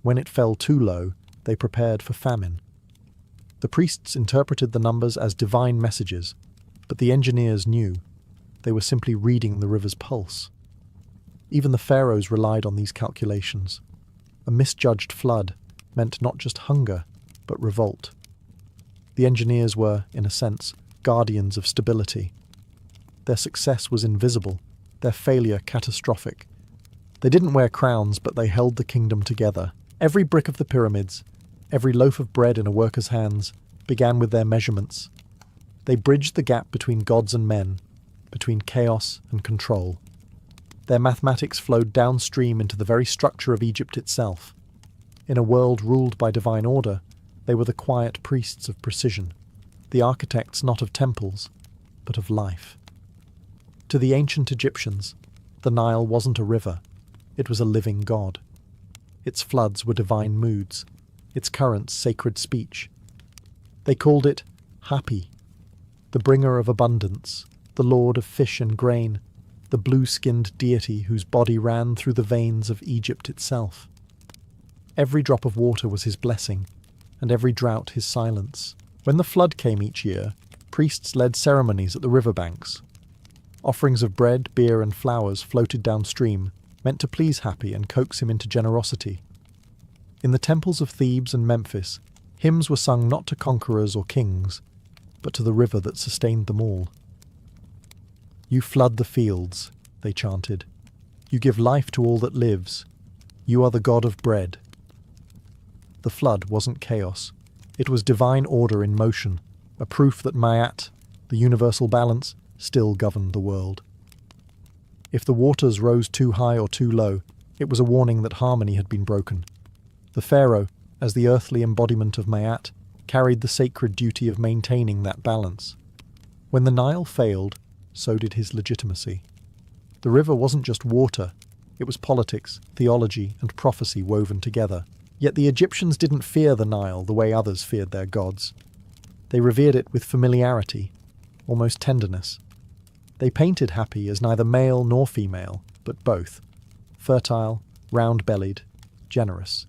When it fell too low, they prepared for famine. The priests interpreted the numbers as divine messages, but the engineers knew they were simply reading the river's pulse. Even the pharaohs relied on these calculations. A misjudged flood meant not just hunger, but revolt. The engineers were, in a sense, guardians of stability. Their success was invisible, their failure catastrophic. They didn't wear crowns, but they held the kingdom together. Every brick of the pyramids, every loaf of bread in a worker's hands, began with their measurements. They bridged the gap between gods and men, between chaos and control. Their mathematics flowed downstream into the very structure of Egypt itself. In a world ruled by divine order, they were the quiet priests of precision, the architects not of temples, but of life. To the ancient Egyptians, the Nile wasn't a river, it was a living god. Its floods were divine moods, its currents sacred speech. They called it Hapi, the bringer of abundance, the lord of fish and grain, the blue-skinned deity whose body ran through the veins of Egypt itself. Every drop of water was his blessing, and every drought his silence. When the flood came each year, priests led ceremonies at the riverbanks. Offerings of bread, beer, and flowers floated downstream, meant to please Hapi and coax him into generosity. In the temples of Thebes and Memphis, hymns were sung not to conquerors or kings, but to the river that sustained them all. "You flood the fields," they chanted. "You give life to all that lives. You are the god of bread." The flood wasn't chaos. It was divine order in motion, a proof that Ma'at, the universal balance, still governed the world. If the waters rose too high or too low, it was a warning that harmony had been broken. The pharaoh, as the earthly embodiment of Ma'at, carried the sacred duty of maintaining that balance. When the Nile failed, so did his legitimacy. The river wasn't just water, it was politics, theology, and prophecy woven together. Yet the Egyptians didn't fear the Nile the way others feared their gods. They revered it with familiarity, almost tenderness. They painted Hapi as neither male nor female, but both, fertile, round-bellied, generous.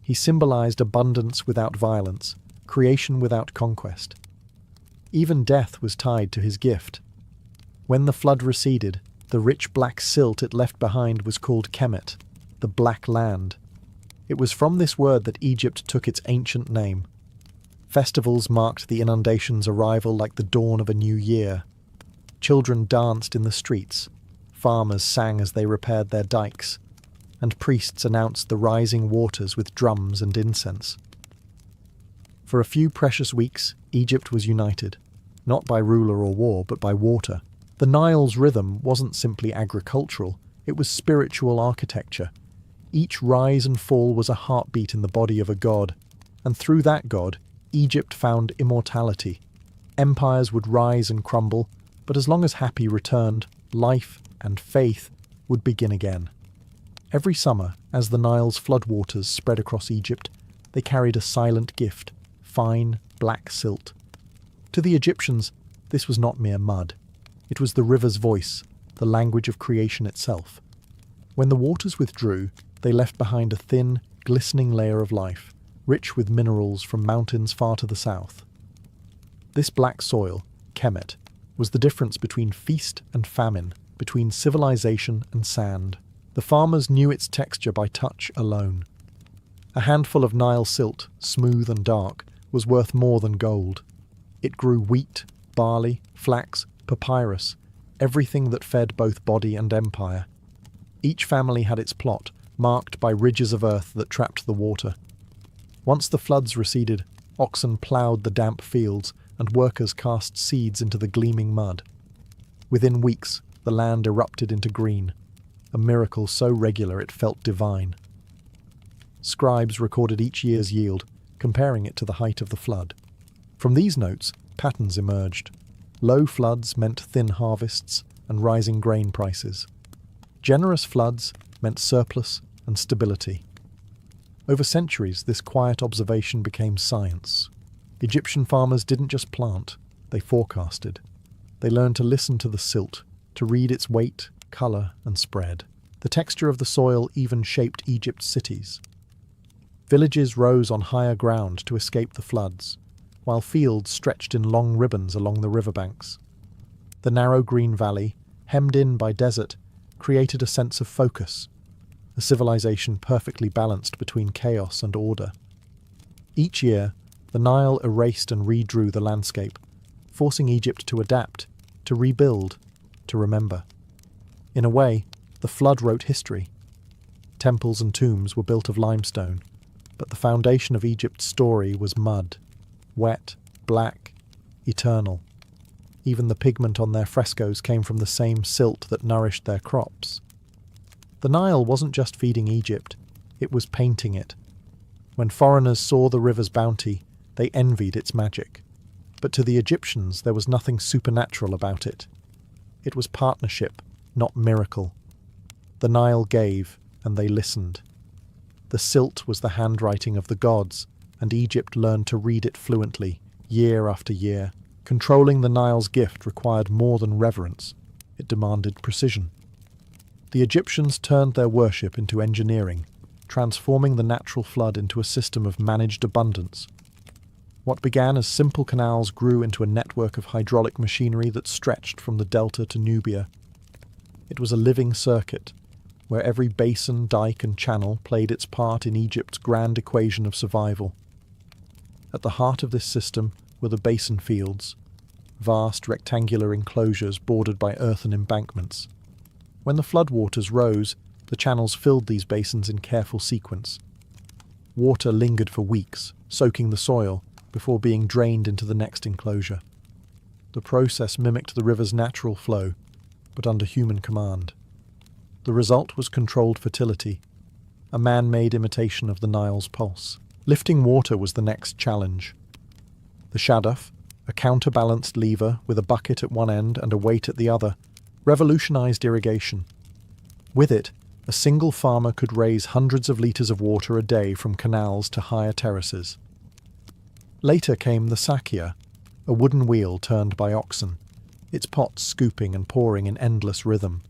He symbolized abundance without violence, creation without conquest. Even death was tied to his gift. When the flood receded, the rich black silt it left behind was called Kemet, the Black Land. It was from this word that Egypt took its ancient name. Festivals marked the inundation's arrival like the dawn of a new year. Children danced in the streets, farmers sang as they repaired their dikes, and priests announced the rising waters with drums and incense. For a few precious weeks, Egypt was united, not by ruler or war, but by water. The Nile's rhythm wasn't simply agricultural, it was spiritual architecture. Each rise and fall was a heartbeat in the body of a god, and through that god, Egypt found immortality. Empires would rise and crumble, but as long as Hapi returned, life and faith would begin again. Every summer, as the Nile's floodwaters spread across Egypt, they carried a silent gift, fine, black silt. To the Egyptians, this was not mere mud. It was the river's voice, the language of creation itself. When the waters withdrew, they left behind a thin, glistening layer of life, rich with minerals from mountains far to the south. This black soil, Kemet, was the difference between feast and famine, between civilization and sand. The farmers knew its texture by touch alone. A handful of Nile silt, smooth and dark, was worth more than gold. It grew wheat, barley, flax, papyrus, everything that fed both body and empire. Each family had its plot, marked by ridges of earth that trapped the water. Once the floods receded, oxen ploughed the damp fields, and workers cast seeds into the gleaming mud. Within weeks, the land erupted into green, a miracle so regular it felt divine. Scribes recorded each year's yield, comparing it to the height of the flood. From these notes, patterns emerged. Low floods meant thin harvests and rising grain prices. Generous floods meant surplus and stability. Over centuries, this quiet observation became science. Egyptian farmers didn't just plant, they forecasted. They learned to listen to the silt, to read its weight, colour, and spread. The texture of the soil even shaped Egypt's cities. Villages rose on higher ground to escape the floods, while fields stretched in long ribbons along the riverbanks. The narrow green valley, hemmed in by desert, created a sense of focus, a civilization perfectly balanced between chaos and order. Each year, the Nile erased and redrew the landscape, forcing Egypt to adapt, to rebuild, to remember. In a way, the flood wrote history. Temples and tombs were built of limestone, but the foundation of Egypt's story was mud, wet, black, eternal. Even the pigment on their frescoes came from the same silt that nourished their crops. The Nile wasn't just feeding Egypt, it was painting it. When foreigners saw the river's bounty, they envied its magic. But to the Egyptians, there was nothing supernatural about it. It was partnership, not miracle. The Nile gave, and they listened. The silt was the handwriting of the gods, and Egypt learned to read it fluently, year after year. Controlling the Nile's gift required more than reverence. It demanded precision. The Egyptians turned their worship into engineering, transforming the natural flood into a system of managed abundance. What began as simple canals grew into a network of hydraulic machinery that stretched from the delta to Nubia. It was a living circuit, where every basin, dike, and channel played its part in Egypt's grand equation of survival. At the heart of this system were the basin fields, vast rectangular enclosures bordered by earthen embankments. When the floodwaters rose, the channels filled these basins in careful sequence. Water lingered for weeks, soaking the soil, before being drained into the next enclosure. The process mimicked the river's natural flow, but under human command. The result was controlled fertility, a man-made imitation of the Nile's pulse. Lifting water was the next challenge. The shaduf, a counterbalanced lever with a bucket at one end and a weight at the other, revolutionized irrigation. With it, a single farmer could raise hundreds of litres of water a day from canals to higher terraces. Later came the sakia, a wooden wheel turned by oxen, its pots scooping and pouring in endless rhythm.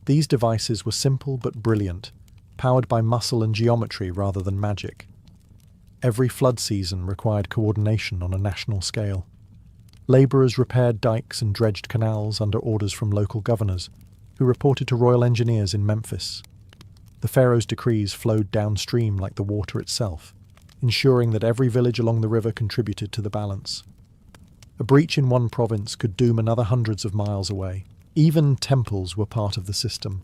These devices were simple but brilliant, powered by muscle and geometry rather than magic. Every flood season required coordination on a national scale. Labourers repaired dikes and dredged canals under orders from local governors, who reported to royal engineers in Memphis. The pharaoh's decrees flowed downstream like the water itself, ensuring that every village along the river contributed to the balance. A breach in one province could doom another hundreds of miles away. Even temples were part of the system.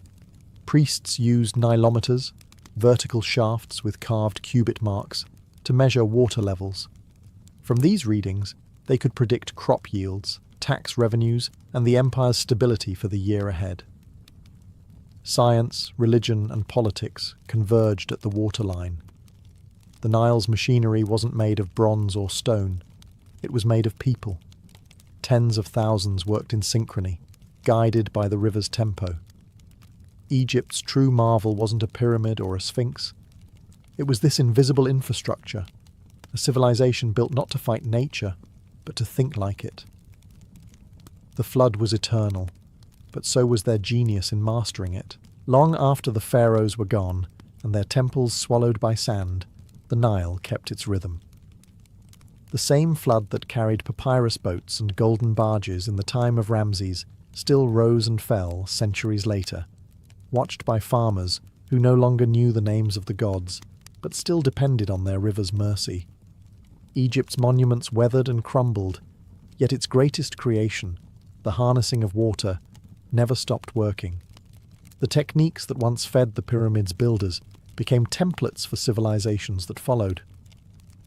Priests used nilometers, vertical shafts with carved cubit marks, to measure water levels. From these readings, they could predict crop yields, tax revenues, and the empire's stability for the year ahead. Science, religion, and politics converged at the waterline. The Nile's machinery wasn't made of bronze or stone. It was made of people. Tens of thousands worked in synchrony, guided by the river's tempo. Egypt's true marvel wasn't a pyramid or a sphinx. It was this invisible infrastructure, a civilization built not to fight nature, but to think like it. The flood was eternal, but so was their genius in mastering it. Long after the pharaohs were gone, and their temples swallowed by sand, the Nile kept its rhythm. The same flood that carried papyrus boats and golden barges in the time of Ramses still rose and fell centuries later, watched by farmers who no longer knew the names of the gods, but still depended on their river's mercy. Egypt's monuments weathered and crumbled, yet its greatest creation, the harnessing of water, never stopped working. The techniques that once fed the pyramids' builders became templates for civilizations that followed.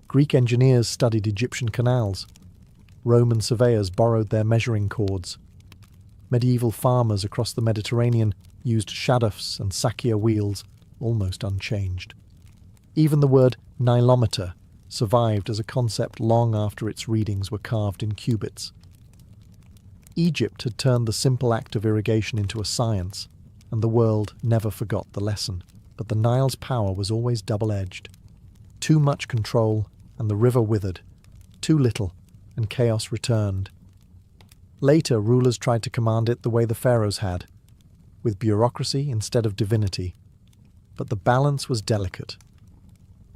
Greek engineers studied Egyptian canals. Roman surveyors borrowed their measuring cords. Medieval farmers across the Mediterranean used shadufs and sakia wheels, almost unchanged. Even the word nilometer, survived as a concept long after its readings were carved in cubits. Egypt had turned the simple act of irrigation into a science, and the world never forgot the lesson. But the Nile's power was always double-edged. Too much control, and the river withered. Too little, and chaos returned. Later, rulers tried to command it the way the pharaohs had, with bureaucracy instead of divinity. But the balance was delicate.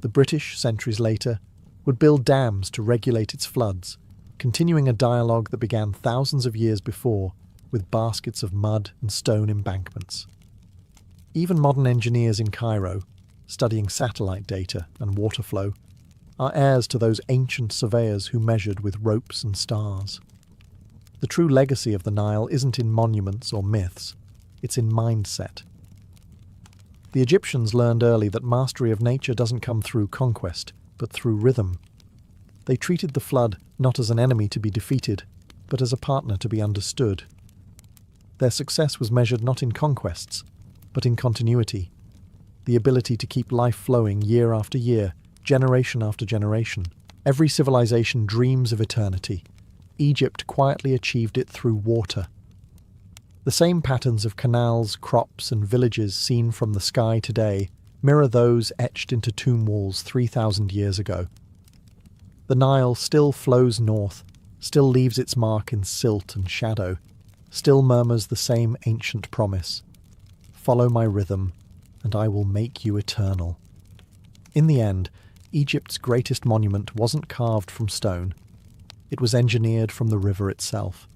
The British, centuries later, would build dams to regulate its floods, continuing a dialogue that began thousands of years before with baskets of mud and stone embankments. Even modern engineers in Cairo, studying satellite data and water flow, are heirs to those ancient surveyors who measured with ropes and stars. The true legacy of the Nile isn't in monuments or myths, it's in mindset. The Egyptians learned early that mastery of nature doesn't come through conquest, but through rhythm. They treated the flood not as an enemy to be defeated, but as a partner to be understood. Their success was measured not in conquests, but in continuity, the ability to keep life flowing year after year, generation after generation. Every civilization dreams of eternity. Egypt quietly achieved it through water. The same patterns of canals, crops, and villages seen from the sky today mirror those etched into tomb walls 3,000 years ago. The Nile still flows north, still leaves its mark in silt and shadow, still murmurs the same ancient promise: "Follow my rhythm, and I will make you eternal." In the end, Egypt's greatest monument wasn't carved from stone. It was engineered from the river itself.